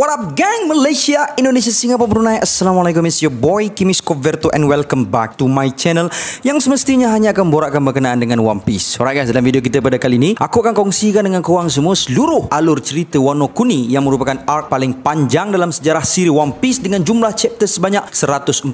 What up gang, Malaysia, Indonesia, Singapura, Brunei. Assalamualaikum, it's your boy Kimis Koverto and welcome back to my channel yang semestinya hanya akan borakkan berkenaan dengan One Piece. Alright guys, dalam video kita pada kali ini aku akan kongsikan dengan korang semua seluruh alur cerita Wano Kuni yang merupakan arc paling panjang dalam sejarah siri One Piece dengan jumlah chapter sebanyak 149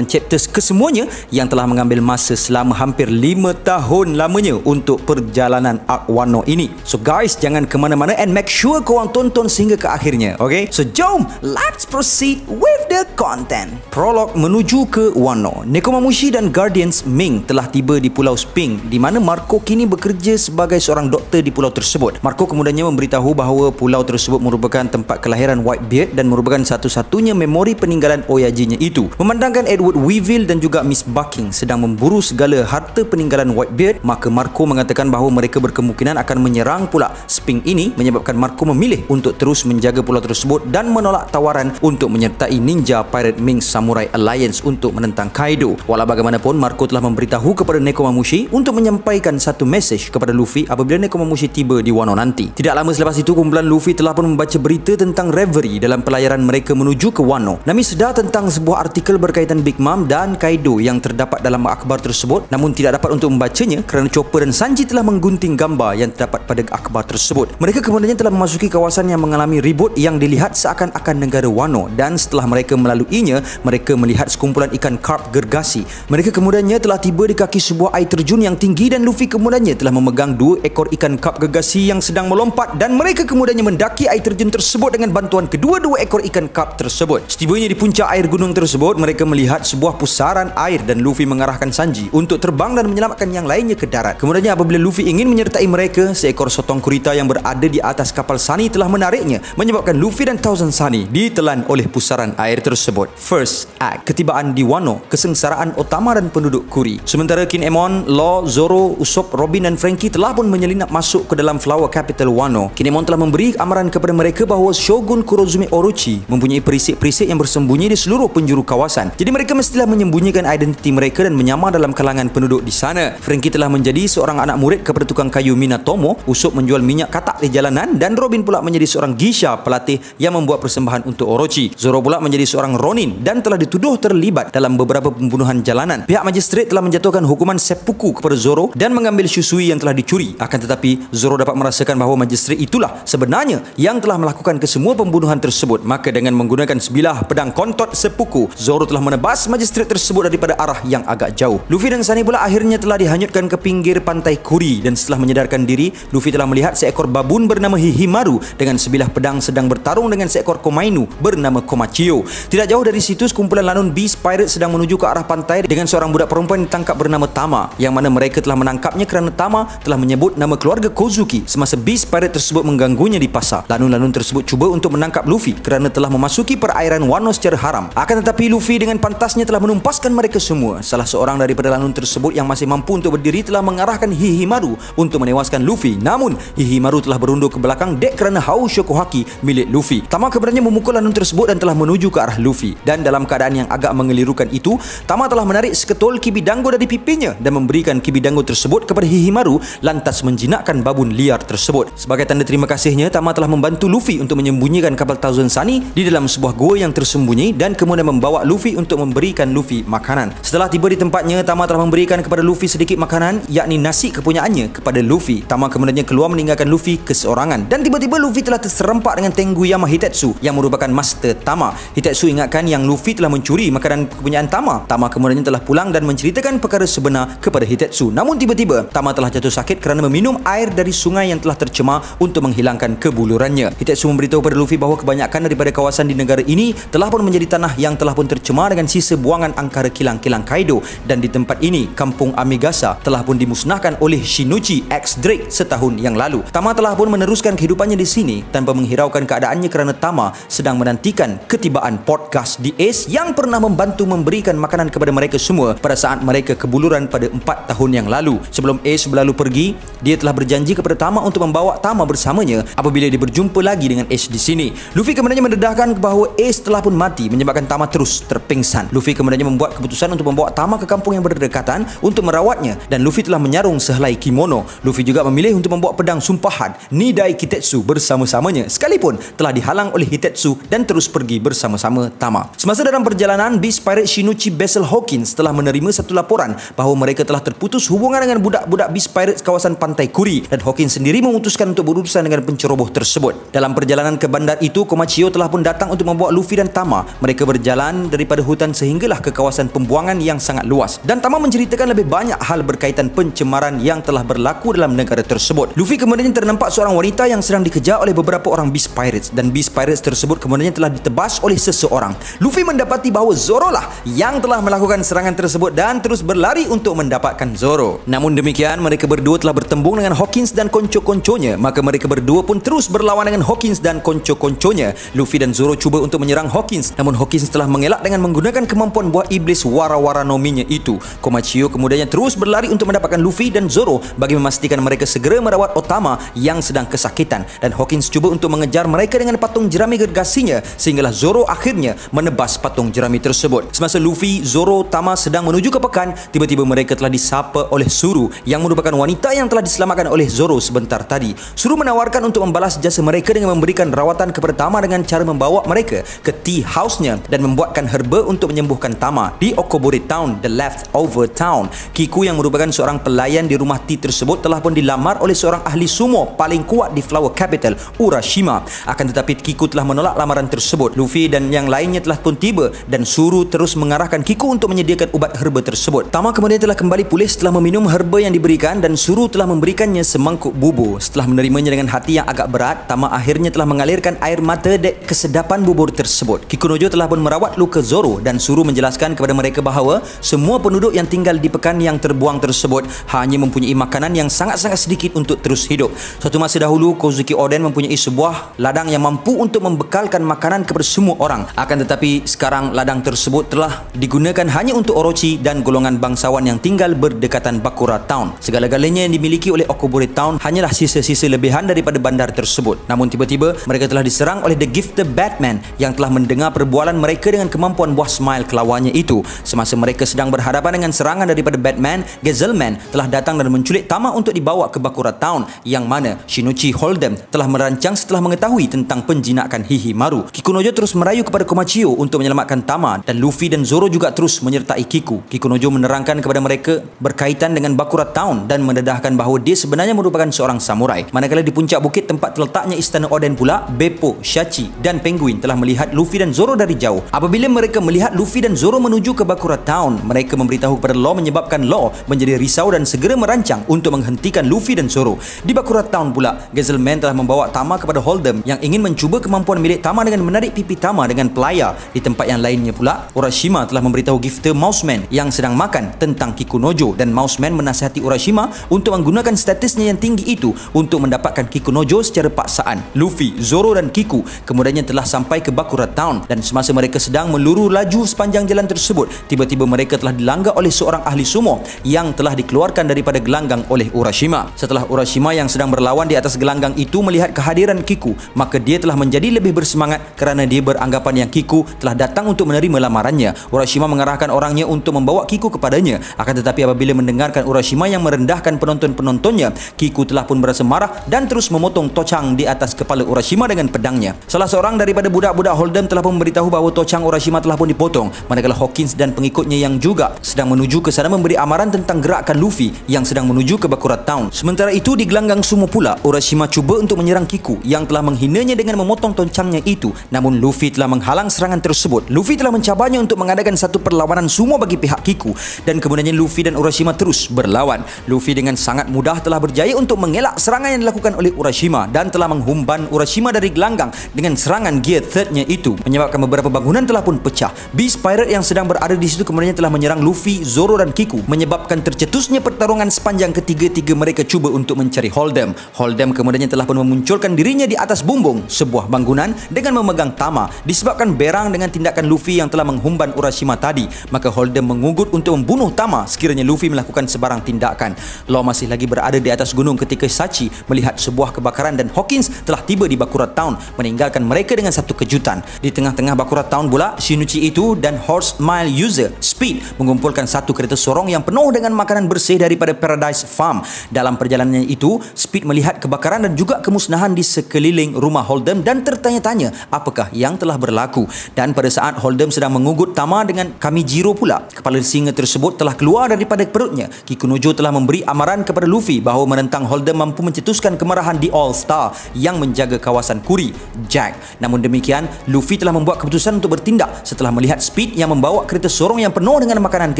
chapters kesemuanya yang telah mengambil masa selama hampir 5 tahun lamanya untuk perjalanan arc Wano ini. So guys, jangan ke mana-mana and make sure korang tonton sehingga ke akhirnya. Okay, so jom, let's proceed with the content. Prolog menuju ke Wano. Nekomamushi dan Guardians Ming telah tiba di Pulau Sphinx di mana Marco kini bekerja sebagai seorang doktor di pulau tersebut. Marco kemudiannya memberitahu bahawa pulau tersebut merupakan tempat kelahiran Whitebeard dan merupakan satu-satunya memori peninggalan Oyajinya itu. Memandangkan Edward Weevil dan juga Miss Bucking sedang memburu segala harta peninggalan Whitebeard, maka Marco mengatakan bahawa mereka berkemungkinan akan menyerang pula Sphinx ini, menyebabkan Marco memilih untuk terus menjaga pulau tersebut dan menolak tawaran untuk menyertai Ninja Pirate Ming Samurai Alliance untuk menentang Kaido. Walau bagaimanapun, Marco telah memberitahu kepada Nekomamushi untuk menyampaikan satu mesej kepada Luffy apabila Nekomamushi tiba di Wano nanti. Tidak lama selepas itu, kumpulan Luffy telah pun membaca berita tentang Reverie dalam pelayaran mereka menuju ke Wano. Nami sedar tentang sebuah artikel berkaitan Big Mom dan Kaido yang terdapat dalam akhbar tersebut, namun tidak dapat untuk membacanya kerana Chopper dan Sanji telah menggunting gambar yang terdapat pada akhbar tersebut. Mereka kemudiannya telah memasuki kawasan yang mengalami ribut yang dilihat seakan-akan negara Wano, dan setelah mereka melaluinya, mereka melihat sekumpulan ikan carp gergasi. Mereka kemudiannya telah tiba di kaki sebuah air terjun yang tinggi dan Luffy kemudiannya telah memegang 2 ekor ikan carp gergasi yang sedang melompat, dan mereka kemudiannya mendaki air terjun tersebut dengan bantuan kedua-dua ekor ikan carp tersebut. Setibanya di puncak air gunung tersebut, mereka melihat sebuah pusaran air dan Luffy mengarahkan Sanji untuk terbang dan menyelamatkan yang lainnya ke darat. Kemudiannya apabila Luffy ingin menyertai mereka, seekor sotong gurita yang berada di atas kapal Sunny telah menariknya, menyebabkan Luffy dan Thousand Sunny ditelan oleh pusaran air tersebut. First Act, ketibaan di Wano, kesengsaraan Otama dan penduduk Kuri. Sementara Kinemon, Law, Zoro, Usopp, Robin dan Frankie telah pun menyelinap masuk ke dalam Flower Capital Wano. Kinemon telah memberi amaran kepada mereka bahawa Shogun Kurozume Orochi mempunyai perisik-perisik yang bersembunyi di seluruh penjuru kawasan. Jadi mereka mestilah menyembunyikan identiti mereka dan menyamar dalam kalangan penduduk di sana. Frankie telah menjadi seorang anak murid kepada tukang kayu Minatomo, Usopp menjual minyak katak di jalanan, dan Robin pula menjadi seorang geisha pelatih yang membuat persembahan untuk Orochi. Zoro pula menjadi seorang Ronin dan telah dituduh terlibat dalam beberapa pembunuhan jalanan. Pihak magistrate telah menjatuhkan hukuman seppuku kepada Zoro dan mengambil Shisui yang telah dicuri. Akan tetapi, Zoro dapat merasakan bahawa magistrate itulah sebenarnya yang telah melakukan kesemua pembunuhan tersebut. Maka dengan menggunakan sebilah pedang kontot seppuku, Zoro telah menebas magistrate tersebut daripada arah yang agak jauh. Luffy dan Sunny pula akhirnya telah dihanyutkan ke pinggir pantai Kuri, dan setelah menyadarkan diri, Luffy telah melihat seekor babun bernama Hihimaru dengan sebilah pedang sedang bertarung dengan seekor Komainu bernama Komachio. Tidak jauh dari situ, sekumpulan lanun Beast Pirate sedang menuju ke arah pantai dengan seorang budak perempuan ditangkap bernama Tama, yang mana mereka telah menangkapnya kerana Tama telah menyebut nama keluarga Kozuki semasa Beast Pirate tersebut mengganggunya di pasar. Lanun-lanun tersebut cuba untuk menangkap Luffy kerana telah memasuki perairan Wano secara haram. Akan tetapi Luffy dengan pantasnya telah menumpaskan mereka semua. Salah seorang daripada lanun tersebut yang masih mampu untuk berdiri telah mengarahkan Hihimaru untuk menewaskan Luffy. Namun Hihimaru telah berundur ke belakang dek kerana haus Shokuhaki milik Luffy. Tama keberanian memukul lanun tersebut dan telah menuju ke arah Luffy, dan dalam keadaan yang agak mengelirukan itu, Tama telah menarik seketul kibidango dari pipinya dan memberikan kibidango tersebut kepada Hihimaru, lantas menjinakkan babun liar tersebut. Sebagai tanda terima kasihnya, Tama telah membantu Luffy untuk menyembunyikan kapal Thousand Sunny di dalam sebuah gua yang tersembunyi dan kemudian membawa Luffy untuk memberikan Luffy makanan. Setelah tiba di tempatnya, Tama telah memberikan kepada Luffy sedikit makanan, yakni nasi kepunyaannya kepada Luffy. Tama kemudiannya keluar meninggalkan Luffy keseorangan, dan tiba-tiba Luffy telah terserempak dengan Tengu-yama Hitetsu yang merupakan master Tama. Hitetsu ingatkan yang Luffy telah mencuri makanan kepunyaan Tama. Tama kemudiannya telah pulang dan menceritakan perkara sebenar kepada Hitetsu. Namun tiba-tiba Tama telah jatuh sakit kerana meminum air dari sungai yang telah tercemar untuk menghilangkan kebulurannya. Hitetsu memberitahu kepada Luffy bahawa kebanyakan daripada kawasan di negara ini telah pun menjadi tanah yang telah pun tercemar dengan sisa buangan angkara kilang-kilang Kaido, dan di tempat ini kampung Amigasa telah pun dimusnahkan oleh Shinichi X Drake setahun yang lalu. Tama telah pun meneruskan kehidupannya di sini tanpa menghiraukan keadaannya kerana Tama sedang menantikan ketibaan Port Gas di Ace yang pernah membantu memberikan makanan kepada mereka semua pada saat mereka kebuluran pada 4 tahun yang lalu. Sebelum Ace berlalu pergi, dia telah berjanji kepada Tama untuk membawa Tama bersamanya apabila dia berjumpa lagi dengan Ace di sini. Luffy kemudiannya mendedahkan bahawa Ace telah pun mati, menyebabkan Tama terus terpingsan. Luffy kemudiannya membuat keputusan untuk membawa Tama ke kampung yang berdekatan untuk merawatnya, dan Luffy telah menyarung sehelai kimono. Luffy juga memilih untuk membawa pedang sumpahan Nidai Kitetsu bersama-samanya sekalipun telah dihalang oleh Hitetsu dan terus pergi bersama-sama Tama. Semasa dalam perjalanan, Beast Pirate Shinichi Basil Hawkins telah menerima satu laporan bahawa mereka telah terputus hubungan dengan budak-budak Beast Pirates kawasan Pantai Kuri dan Hawkins sendiri memutuskan untuk berurusan dengan penceroboh tersebut. Dalam perjalanan ke bandar itu, Komachio telah pun datang untuk membawa Luffy dan Tama. Mereka berjalan daripada hutan sehinggalah ke kawasan pembuangan yang sangat luas. Dan Tama menceritakan lebih banyak hal berkaitan pencemaran yang telah berlaku dalam negara tersebut. Luffy kemudian ternampak seorang wanita yang sedang dikejar oleh beberapa orang Beast Pirates dan Beast Pirates tersebut kemudian telah ditebas oleh seseorang. Luffy mendapati bahawa Zoro lah yang telah melakukan serangan tersebut dan terus berlari untuk mendapatkan Zoro. Namun demikian, mereka berdua telah bertembung dengan Hawkins dan konco-konconya. Maka mereka berdua pun terus berlawan dengan Hawkins dan konco-konconya. Luffy dan Zoro cuba untuk menyerang Hawkins, namun Hawkins telah mengelak dengan menggunakan kemampuan buah iblis Wara-Wara Nominya itu. Komachio kemudiannya terus berlari untuk mendapatkan Luffy dan Zoro bagi memastikan mereka segera merawat Otama yang sedang kesakitan, dan Hawkins cuba untuk mengejar mereka dengan patung jerami gergasinya sehinggalah Zoro akhirnya menebas patung jerami tersebut. Semasa Luffy, Zoro, Tama sedang menuju ke pekan, tiba-tiba mereka telah disapa oleh Suru yang merupakan wanita yang telah diselamatkan oleh Zoro sebentar tadi. Suru menawarkan untuk membalas jasa mereka dengan memberikan rawatan kepada Tama dengan cara membawa mereka ke tea house-nya dan membuatkan herba untuk menyembuhkan Tama di Okobore Town, the leftover town. Kiku yang merupakan seorang pelayan di rumah tea tersebut telah pun dilamar oleh seorang ahli sumo paling kuat di Flower Capital, Urashima. Akan tetapi Kiku telah menolak lamaran tersebut. Luffy dan yang lainnya telah pun tiba dan Suru terus mengarahkan Kiku untuk menyediakan ubat herba tersebut. Tama kemudian telah kembali pulih setelah meminum herba yang diberikan dan Suru telah memberikannya semangkuk bubur. Setelah menerimanya dengan hati yang agak berat, Tama akhirnya telah mengalirkan air mata dek kesedapan bubur tersebut. Kikunojo telah pun merawat luka Zoro dan Suru menjelaskan kepada mereka bahawa semua penduduk yang tinggal di pekan yang terbuang tersebut hanya mempunyai makanan yang sangat-sangat sedikit untuk terus hidup. Suatu masa dahulu, Kozuki Oden mempunyai sebuah ladang yang mampu untuk membekalkan makanan kepada semua orang. Akan tetapi sekarang ladang tersebut telah digunakan hanya untuk Orochi dan golongan bangsawan yang tinggal berdekatan Bakura Town. Segala-galanya yang dimiliki oleh Okobore Town hanyalah sisa-sisa lebihan daripada bandar tersebut. Namun tiba-tiba mereka telah diserang oleh The Gifted Batman yang telah mendengar perbualan mereka dengan kemampuan buah smile kelawannya itu. Semasa mereka sedang berhadapan dengan serangan daripada Batman, Gazelman telah datang dan menculik Tama untuk dibawa ke Bakura Town yang mana Shinichi Hold'em telah merancang setelah mengetahui tentang penjinakan Hihimaru. Kikunojo terus merayu kepada Komachio untuk menyelamatkan Tama dan Luffy dan Zoro juga terus menyertai Kiku. Kikunojo menerangkan kepada mereka berkaitan dengan Bakura Town dan mendedahkan bahawa dia sebenarnya merupakan seorang samurai. Manakala di puncak bukit tempat terletaknya istana Oden pula, Beppo, Shachi dan Penguin telah melihat Luffy dan Zoro dari jauh. Apabila mereka melihat Luffy dan Zoro menuju ke Bakura Town, mereka memberitahu kepada Law menyebabkan Law menjadi risau dan segera merancang untuk menghentikan Luffy dan Zoro. Di Bakura Town pula, Gazelman telah membawa Tama kepada Hold'em yang ingin mencuba kemampuan milik Tama dengan menarik pipi Tama dengan pelayar. Di tempat yang lainnya pula, Urashima telah memberitahu Gifter Mouseman yang sedang makan tentang Kikunojo dan Mouseman menasihati Urashima untuk menggunakan statusnya yang tinggi itu untuk mendapatkan Kikunojo secara paksaan. Luffy, Zoro dan Kiku kemudiannya telah sampai ke Bakura Town dan semasa mereka sedang meluru laju sepanjang jalan tersebut, tiba-tiba mereka telah dilanggar oleh seorang ahli sumo yang telah dikeluarkan daripada gelanggang oleh Urashima. Setelah Urashima yang sedang berlawan di atas gelanggang itu melihat kehadiran Kiku, maka dia telah menjadi lebih bersemangat kerana dia beranggapan yang Kiku telah datang untuk menerima lamarannya. Urashima mengarahkan orangnya untuk membawa Kiku kepadanya. Akan tetapi apabila mendengarkan Urashima yang merendahkan penonton-penontonnya, Kiku telah pun berasa marah dan terus memotong tocang di atas kepala Urashima dengan pedangnya. Salah seorang daripada budak-budak Hold'em telah pun memberitahu bahawa tocang Urashima telah pun dipotong, manakala Hawkins dan pengikutnya yang juga sedang menuju ke sana memberi amaran tentang gerakan Luffy yang sedang menuju ke Bakura Town. Sementara itu di gelanggang sumo pula, Urashima cuba untuk menyerang Kiku yang telah menghinanya dengan memotong tocangnya itu, namun Luffy telah menghalang serangan tersebut. Luffy telah mencabarnya untuk mengadakan satu perlawanan sumo bagi pihak Kiku dan kemudiannya Luffy dan Urashima terus berlawan. Luffy dengan sangat mudah telah berjaya untuk mengelak serangan yang dilakukan oleh Urashima dan telah menghumban Urashima dari gelanggang dengan serangan gear third-nya itu, menyebabkan beberapa bangunan telah pun pecah. Beast Pirate yang sedang berada di situ kemudiannya telah menyerang Luffy, Zoro dan Kiku, menyebabkan tercetusnya pertarungan sepanjang ketiga-tiga mereka cuba untuk mencari Hold'em. Hold'em kemudiannya telah pun memunculkan dirinya di atas bumbung sebuah bangunan dengan memegang Tama. Disebabkan berang dengan tindakan Luffy yang telah menghumban Urashima tadi, maka Hold'em mengugut untuk membunuh Tama sekiranya Luffy melakukan sebarang tindakan. Law masih lagi berada di atas gunung ketika Shachi melihat sebuah kebakaran dan Hawkins telah tiba di Bakura Town meninggalkan mereka dengan satu kejutan. Di tengah-tengah Bakura Town pula, Shinichi itu dan Horse Mile User Speed mengumpulkan satu kereta sorong yang penuh dengan makanan bersih daripada Paradise Farm. Dalam perjalanannya itu, Speed melihat kebakaran dan juga kemusnahan di sekeliling rumah Hold'em Holdem dan tertanya-tanya apakah yang telah berlaku. Dan pada saat Holdem sedang mengugut Tama dengan Kamijiro pula, kepala singa tersebut telah keluar daripada perutnya. Kikunojo telah memberi amaran kepada Luffy bahawa menentang Holdem mampu mencetuskan kemarahan di All Star yang menjaga kawasan Kuri, Jack. Namun demikian, Luffy telah membuat keputusan untuk bertindak setelah melihat Speed yang membawa kereta sorong yang penuh dengan makanan ke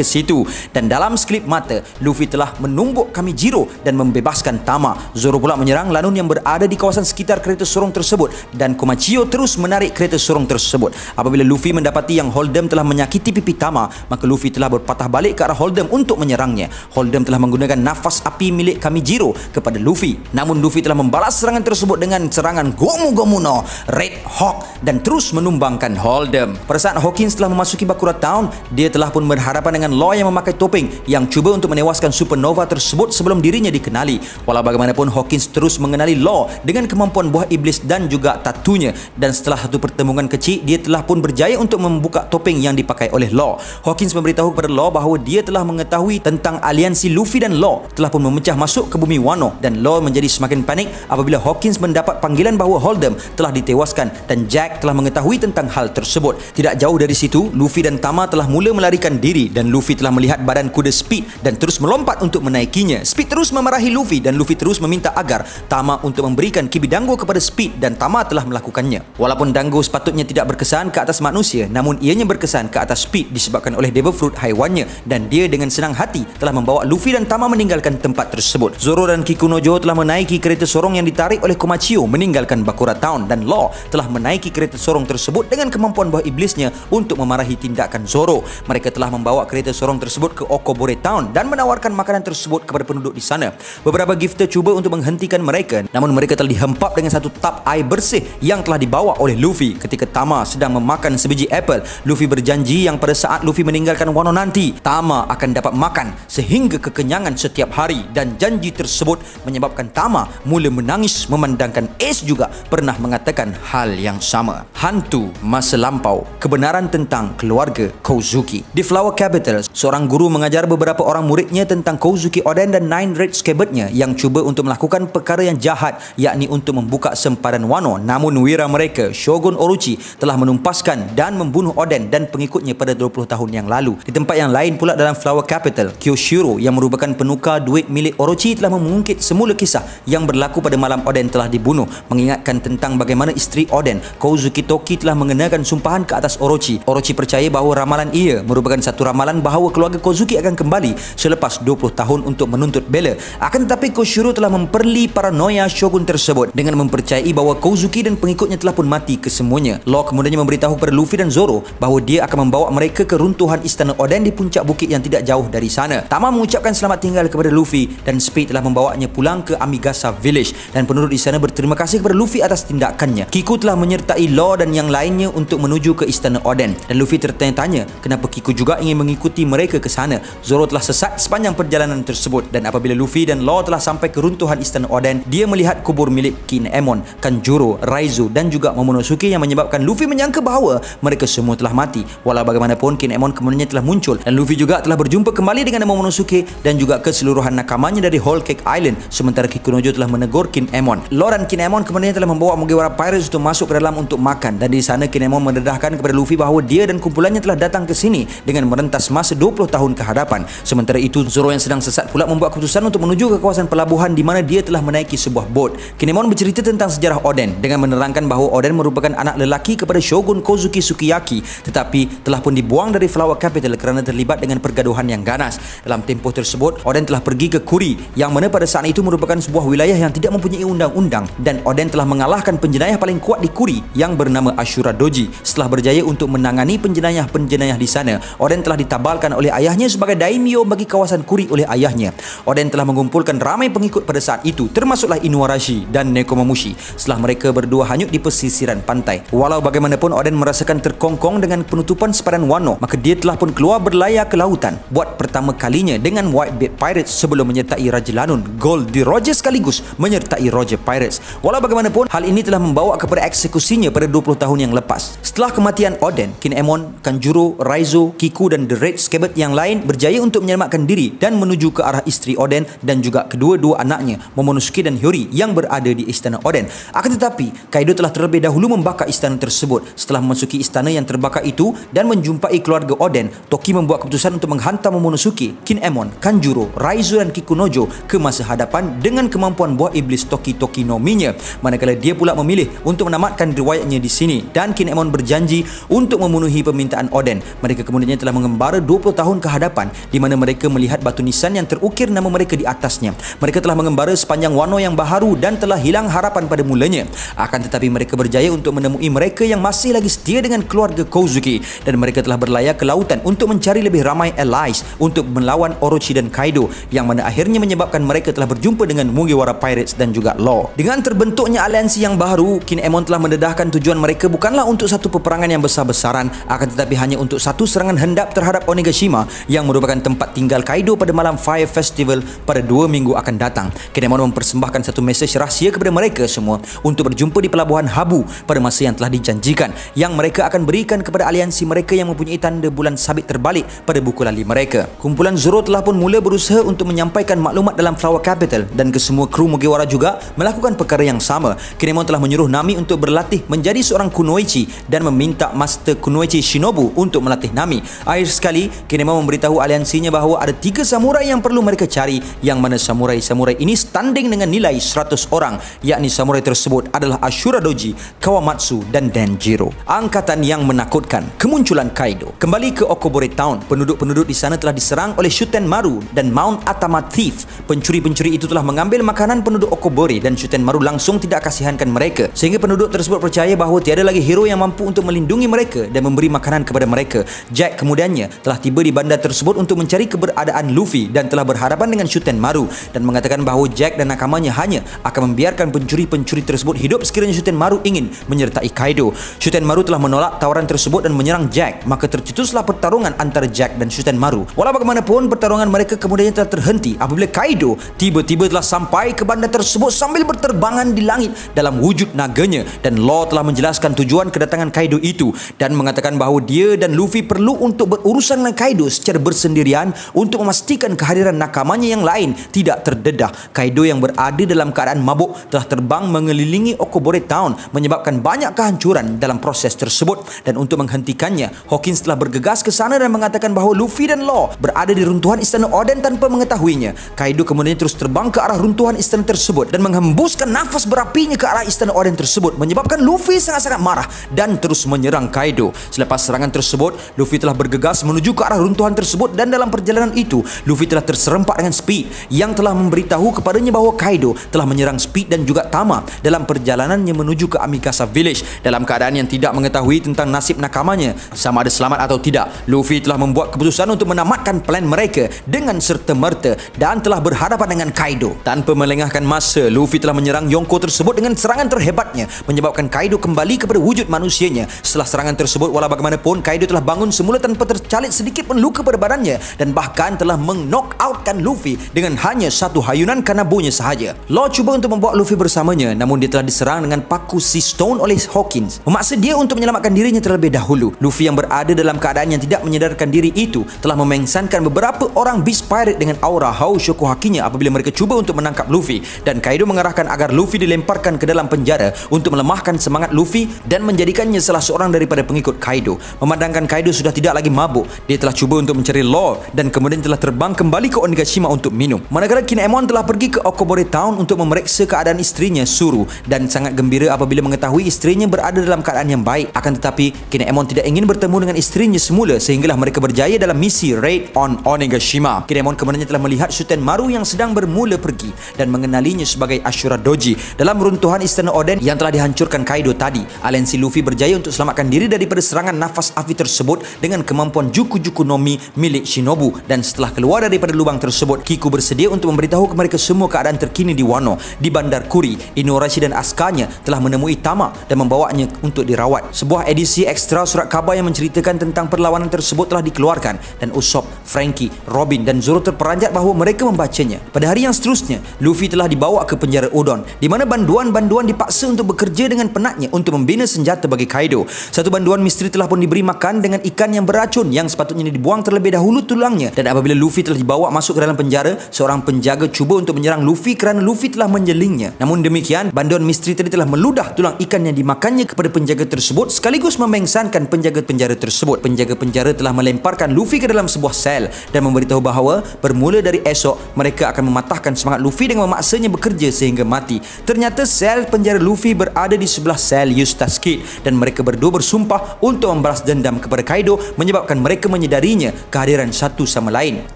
situ. Dan dalam sekelip mata, Luffy telah menumbuk Kamijiro dan membebaskan Tama. Zoro pula menyerang lanun yang berada di kawasan sekitar kereta sorong tersebut dan Komachio terus menarik kereta sorong tersebut. Apabila Luffy mendapati yang Holdem telah menyakiti pipi Tama, maka Luffy telah berpatah balik ke arah Holdem untuk menyerangnya. Holdem telah menggunakan nafas api milik Kamijiro kepada Luffy. Namun Luffy telah membalas serangan tersebut dengan serangan Gomu Gomu no Red Hawk dan terus menumbangkan Holdem. Pada saat Hawkins telah memasuki Bakura Town, dia telah pun berhadapan dengan Law yang memakai topeng yang cuba untuk menewaskan Supernova tersebut sebelum dirinya dikenali. Walau bagaimanapun, Hawkins terus mengenali Law dengan kemampuan buah iblis dan juga tatunya, dan setelah satu pertemuan kecil, dia telah pun berjaya untuk membuka topeng yang dipakai oleh Law. Hawkins memberitahu kepada Law bahawa dia telah mengetahui tentang aliansi Luffy dan Law telah pun memecah masuk ke bumi Wano, dan Law menjadi semakin panik apabila Hawkins mendapat panggilan bahawa Holdem telah ditewaskan dan Jack telah mengetahui tentang hal tersebut. Tidak jauh dari situ, Luffy dan Tama telah mula melarikan diri dan Luffy telah melihat badan kuda Speed dan terus melompat untuk menaikinya. Speed terus memarahi Luffy dan Luffy terus meminta agar Tama untuk memberikan Kibi Dango kepada Speed dan Tama telah melakukannya. Walaupun Dango sepatutnya tidak berkesan ke atas manusia, namun ianya berkesan ke atas Speed disebabkan oleh Devil Fruit haiwannya, dan dia dengan senang hati telah membawa Luffy dan Tama meninggalkan tempat tersebut. Zoro dan Kikunojo telah menaiki kereta sorong yang ditarik oleh Komachio meninggalkan Bakura Town, dan Law telah menaiki kereta sorong tersebut dengan kemampuan buah iblisnya untuk memarahi tindakan Zoro. Mereka telah membawa kereta sorong tersebut ke Okobore Town dan menawarkan makanan tersebut kepada penduduk di sana. Beberapa gifter cuba untuk menghentikan mereka, namun mereka telah dihempap dengan satu tap air bersih yang telah dibawa oleh Luffy. Ketika Tama sedang memakan sebiji apple, Luffy berjanji yang pada saat Luffy meninggalkan Wano nanti, Tama akan dapat makan sehingga kekenyangan setiap hari, dan janji tersebut menyebabkan Tama mula menangis memandangkan Ace juga pernah mengatakan hal yang sama. Hantu masa lampau, kebenaran tentang keluarga Kozuki. Di Flower Capital, seorang guru mengajar beberapa orang muridnya tentang Kozuki Oden dan Nine Red Scabbard-nya yang cuba untuk melakukan perkara yang jahat, yakni untuk membuka sempadan Wano. Namun wira mereka, Shogun Orochi, telah menumpaskan dan membunuh Oden dan pengikutnya pada 20 tahun yang lalu. Di tempat yang lain pula dalam Flower Capital, Kyoshiro yang merupakan penukar duit milik Orochi telah mengungkit semula kisah yang berlaku pada malam Oden telah dibunuh, mengingatkan tentang bagaimana isteri Oden, Kozuki Toki, telah mengenakan sumpahan ke atas Orochi. Orochi percaya bahawa ramalan ia merupakan satu ramalan bahawa keluarga Kozuki akan kembali selepas 20 tahun untuk menuntut bela. Akan tetapi Koshiro telah memperli paranoia Shogun tersebut dengan mempercayai bahawa Kozuki dan pengikutnya telah pun mati kesemuanya. Law kemudiannya memberitahu kepada Luffy dan Zoro bahawa dia akan membawa mereka ke runtuhan istana Oden di puncak bukit yang tidak jauh dari sana. Tama mengucapkan selamat tinggal kepada Luffy dan Speed telah membawanya pulang ke Amigasa Village, dan penduduk di sana berterima kasih kepada Luffy atas tindakannya. Kiku telah menyertai Law dan yang lainnya untuk menuju ke istana Oden, dan Luffy tertanya-tanya kenapa Kiku juga ingin mengikuti mereka ke sana. Zoro telah sesat sepanjang perjalanan tersebut, dan apabila Luffy dan Law telah sampai ke runtuhan istana Oden, dia melihat kubur milik Kinemon, Kanjuro, Raizo dan juga Momonosuke yang menyebabkan Luffy menyangka bahawa mereka semua telah mati. Walau bagaimanapun, Kinemon kemudiannya telah muncul dan Luffy juga telah berjumpa kembali dengan Momonosuke dan juga keseluruhan nakamanya dari Whole Cake Island, sementara Kikunojo telah menegur Kinemon. Law dan Kinemon kemudian telah membawa Mugiwara Pirates untuk masuk ke dalam untuk makan, dan di sana Kinemon mendedahkan kepada Luffy bahawa dia dan kumpulannya telah datang ke sini dengan merentas masa 20 tahun ke hadapan. Sementara itu, Zoro yang sedang sesat pula membuat keputusan untuk menuju ke kawasan pelabuhan di mana dia telah menaiki sebuah bot. Kinemon bercerita tentang sejarah Oden dengan menerangkan bahawa Oden merupakan anak lelaki kepada Shogun Kozuki Sukiyaki, tetapi telah pun dibuang dari Flower Capital kerana terlibat dengan pergaduhan yang ganas. Dalam tempoh tersebut, Oden telah pergi ke Kuri yang mana pada saat itu merupakan sebuah wilayah yang tidak mempunyai undang-undang, dan Oden telah mengalahkan penjenayah paling kuat di Kuri yang bernama Ashura Doji. Setelah berjaya untuk menangani penjenayah-penjenayah di sana, Oden telah ditabalkan oleh ayahnya sebagai daimyo bagi kawasan Kuri oleh ayahnya. Oden telah mengumpulkan ramai pengikut pada saat itu, termasuklah Inuarashi dan Nekomamushi, setelah mereka berdua hanyut di pesisiran pantai. Walau bagaimanapun Oden merasakan terkongkong dengan penutupan sepadan Wano, maka dia telah pun keluar berlayar ke lautan buat pertama kalinya dengan Whitebeard Pirates sebelum menyertai Raja Lanun, Gold di Roger sekaligus menyertai Roger Pirates. Walau bagaimanapun, hal ini telah membawa kepada eksekusinya pada 20 tahun yang lepas. Setelah kematian Oden, Kinemon, Kanjuro, Raizo, Kiku dan The Red Scabbard yang lain berjaya untuk menyelamatkan diri dan menuju ke arah isteri Oden dan juga kedua-dua anaknya Momonosuke dan Hyori yang berada di istana Oden. Akan tetapi tetapi Kaido telah terlebih dahulu membakar istana tersebut. Setelah memasuki istana yang terbakar itu dan menjumpai keluarga Oden, Toki membuat keputusan untuk menghantar Momonosuke, Kinemon, Kanjuro, Raizo dan Kikunojo ke masa hadapan dengan kemampuan buah iblis Toki no Mi-nya. Manakala dia pula memilih untuk menamatkan riwayatnya di sini dan Kinemon berjanji untuk memenuhi permintaan Oden. Mereka kemudian telah mengembara 20 tahun ke hadapan di mana mereka melihat batu nisan yang terukir nama mereka di atasnya. Mereka telah mengembara sepanjang Wano yang baharu dan telah hilang harapan pada mulanya. Akan tetapi mereka berjaya untuk menemui mereka yang masih lagi setia dengan keluarga Kozuki dan mereka telah berlayar ke lautan untuk mencari lebih ramai allies untuk melawan Orochi dan Kaido yang mana akhirnya menyebabkan mereka telah berjumpa dengan Mugiwara Pirates dan juga Law. Dengan terbentuknya aliansi yang baru, Kinemon telah mendedahkan tujuan mereka bukanlah untuk satu peperangan yang besar-besaran, akan tetapi hanya untuk satu serangan hendap terhadap Onigashima yang merupakan tempat tinggal Kaido pada malam Fire Festival pada 2 minggu akan datang. Kinemon mempersembahkan satu mesej rahsia kepada mereka semua untuk berjumpa di pelabuhan Habu pada masa yang telah dijanjikan, yang mereka akan berikan kepada aliansi mereka yang mempunyai tanda bulan sabit terbalik pada buku lali mereka. Kumpulan Zoro telah pun mula berusaha untuk menyampaikan maklumat dalam Flower Capital dan kesemua kru Mugiwara juga melakukan perkara yang sama. Kinemon telah menyuruh Nami untuk berlatih menjadi seorang kunoichi dan meminta Master Kunoichi Shinobu untuk melatih Nami. Akhir sekali, Kinemon memberitahu aliansinya bahawa ada 3 samurai yang perlu mereka cari, yang mana samurai-samurai ini standing dengan nilai 100 orang, yakni samurai tersebut adalah Ashura Doji, Kawamatsu dan Denjiro. Angkatan yang menakutkan. Kemunculan Kaido. Kembali ke Okobore Town, penduduk-penduduk di sana telah diserang oleh Shuten Maru dan Mount Atama Thief. Pencuri-pencuri itu telah mengambil makanan penduduk Okobore dan Shuten Maru langsung tidak kasihankan mereka, sehingga penduduk tersebut percaya bahawa tiada lagi hero yang mampu untuk melindungi mereka dan memberi makanan kepada mereka. Jack kemudiannya telah tiba di bandar tersebut untuk mencari keberadaan Luffy dan telah berhadapan dengan Shuten Maru dan mengatakan bahawa Jack dan nakamanya hanya akan membiarkan pencuri-pencuri tersebut hidup sekiranya Shuten Maru ingin menyertai Kaido. Shuten Maru telah menolak tawaran tersebut dan menyerang Jack, maka tercetuslah pertarungan antara Jack dan Shuten Maru. Walau bagaimanapun, pertarungan mereka kemudian telah terhenti apabila Kaido tiba-tiba telah sampai ke bandar tersebut sambil berterbangan di langit dalam wujud naganya, dan Law telah menjelaskan tujuan kedatangan Kaido itu dan mengatakan bahawa dia dan Luffy perlu untuk berurusan dengan Kaido secara bersendirian untuk memastikan kehadiran nakamanya yang lain tidak terdedah. Kaido yang berada dalam keadaan mabuk telah terbang mengelilingi Okobore Town menyebabkan banyak kehancuran dalam proses tersebut, dan untuk menghentikannya, Hawkins telah bergegas ke sana dan mengatakan bahawa Luffy dan Law berada di runtuhan istana Oden tanpa mengetahuinya. Kaido kemudian terus terbang ke arah runtuhan istana tersebut dan menghembuskan nafas berapinya ke arah istana Oden tersebut, menyebabkan Luffy sangat-sangat marah dan terus menyerang Kaido. Selepas serangan tersebut, Luffy telah bergegas menuju ke arah runtuhan tersebut dan dalam perjalanan itu, Luffy telah terserempak dengan Speed yang telah memberitahu kepadanya bahawa Kaido telah menyerang Speed dan juga Tama dalam perjalanannya menuju ke Amikasa Village. Dalam keadaan yang tidak mengetahui tentang nasib nakamanya sama ada selamat atau tidak, Luffy telah membuat keputusan untuk menamatkan plan mereka dengan serta-merta dan telah berhadapan dengan Kaido. Tanpa melengahkan masa, Luffy telah menyerang Yonko tersebut dengan serangan terhebatnya, menyebabkan Kaido kembali kepada wujud manusianya. Setelah serangan tersebut, walau bagaimanapun, Kaido telah bangun semula tanpa tercalit sedikit pun luka pada badannya dan bahkan telah meng-knockoutkan Luffy dengan hanya satu hayunan kanabonya sahaja. Law cuba untuk membawa Luffy bersamanya, namun dia telah diserang dengan paku Sea Stone oleh Hawkins, memaksa dia untuk menyelamatkan dirinya terlebih dahulu. Luffy yang berada dalam keadaan yang tidak menyadarkan diri itu telah memengsankan beberapa orang Beast Pirate dengan aura Hau Shokuhakinya apabila mereka cuba untuk menangkap Luffy, dan Kaido mengarahkan agar Luffy dilemparkan ke dalam penjara untuk melemahkan semangat Luffy dan menjadikannya salah seorang daripada pengikut Kaido. Memandangkan Kaido sudah tidak lagi mabuk, dia telah cuba untuk mencari Law dan kemudian telah terbang kembali ke Onigashima untuk minum. Manakala Kinemon telah pergi ke Okobore Town untuk memeriksa keadaan istrinya Suru dan sangat gembira apabila mengetahui istrinya berada dalam keadaan yang baik. Akan tetapi Kinemon tidak ingin bertemu dengan istrinya semula sehinggalah mereka berjaya dalam misi Raid on Onigashima. Kinemon kemudian telah melihat Shuten Maru yang sedang bermula pergi dan mengenalinya sebagai Ashura Doji dalam runtuhan istana Oden yang telah dihancurkan Kaido tadi. Aliansi Luffy berjaya untuk selamatkan diri daripada serangan nafas api tersebut dengan kemampuan Juku-Juku no Mi milik Shinobu, dan setelah keluar daripada lubang tersebut, Kiku bersedia untuk memberitahu kepada mereka semua keadaan terkini di Wano. Di Bandar Kuri, Inuarashi dan Asuka-nya telah menemui Tama dan membawanya untuk dirawat. Sebuah edisi ekstra surat khabar yang menceritakan tentang perlawanan tersebut telah dikeluarkan dan Usopp, Franky, Robin dan Zoro terperanjat bahawa mereka membacanya. Pada hari yang seterusnya, Luffy telah dibawa ke penjara Udon di mana banduan-banduan dipaksa untuk bekerja dengan penatnya untuk membina senjata bagi Kaido. Satu banduan misteri telah pun diberi makan dengan ikan yang beracun yang sepatutnya dibuang terlebih dahulu tulangnya, dan apabila Luffy telah dibawa masuk ke dalam penjara, seorang penjaga cuba untuk menyerang Luffy kerana Luffy telah menjelingnya. Namun demikian, banduan misteri isteri tadi telah meludah tulang ikan yang dimakannya kepada penjaga tersebut sekaligus memengsankan penjaga penjara tersebut. Penjaga penjara telah melemparkan Luffy ke dalam sebuah sel dan memberitahu bahawa bermula dari esok mereka akan mematahkan semangat Luffy dengan memaksanya bekerja sehingga mati. Ternyata sel penjara Luffy berada di sebelah sel Eustace Kid dan mereka berdua bersumpah untuk membalas dendam kepada Kaido menyebabkan mereka menyedarinya kehadiran satu sama lain.